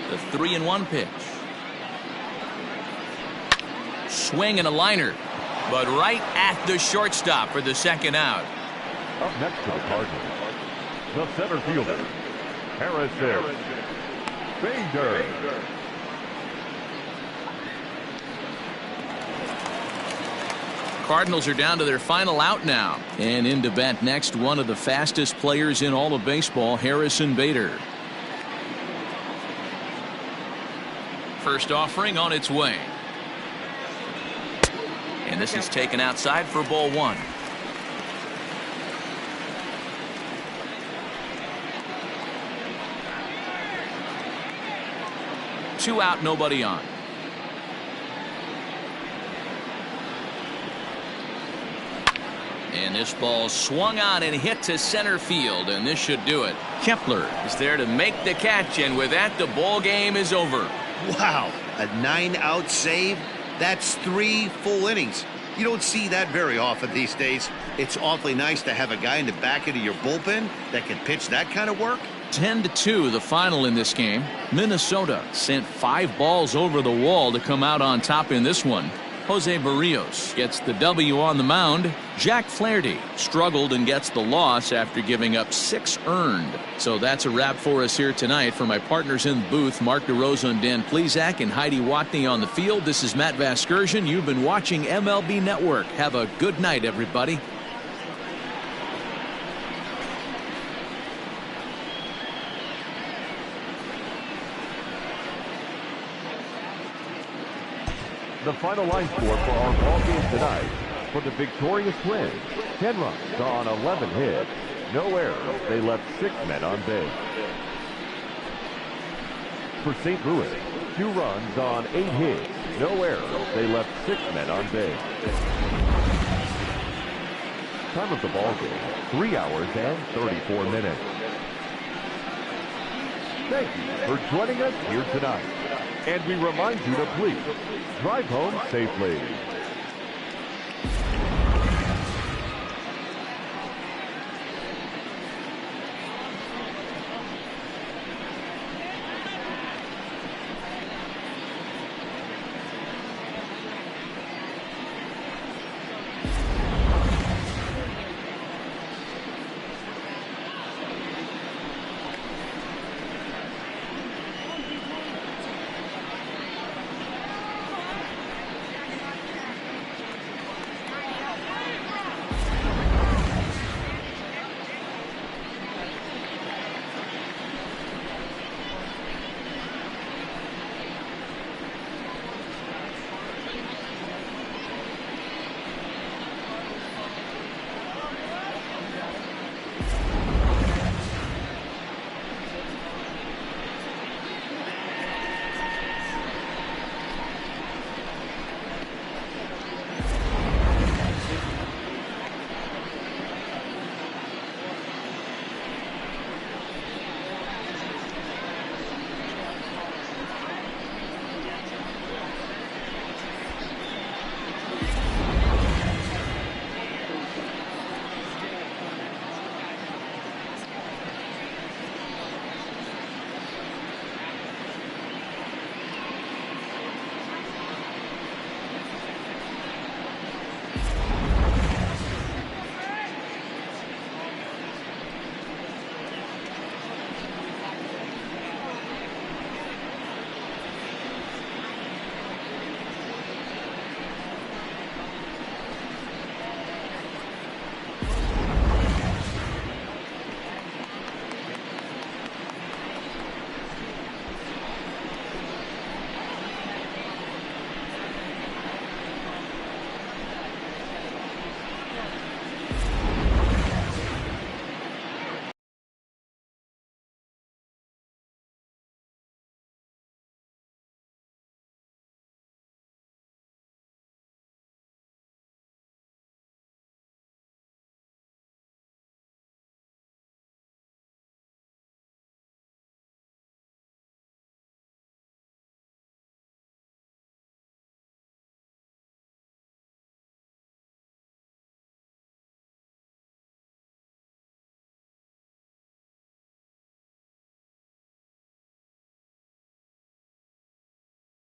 The 3-1 pitch. Swing and a liner, but right at the shortstop for the second out. Up next to the Cardinals, the center fielder, Harrison Bader. Cardinals are down to their final out now. And in to bat next, one of the fastest players in all of baseball, Harrison Bader. First offering on its way. And this is taken outside for ball one. Two out, nobody on. And this ball swung on and hit to center field, and this should do it. Kepler is there to make the catch, and with that, the ball game is over. Wow, a 9-out save? That's 3 full innings. You don't see that very often these days. It's awfully nice to have a guy in the back end of your bullpen that can pitch that kind of work. 10-2 the final in this game. Minnesota sent 5 balls over the wall to come out on top in this one. Jose Barrios gets the W on the mound. Jack Flaherty struggled and gets the loss after giving up 6 earned. So that's a wrap for us here tonight. For my partners in the booth, Mark DeRosa and Dan Plesac and Heidi Watney on the field, this is Matt Vasgersian. You've been watching MLB Network. Have a good night, everybody. The final line score for our ball game tonight: for the victorious Twins, 10 runs on 11 hits, no errors. They left 6 men on base. For St. Louis, 2 runs on 8 hits, no errors. They left 6 men on base. Time of the ball game: 3 hours and 34 minutes. Thank you for joining us here tonight. And we remind you to please drive home safely.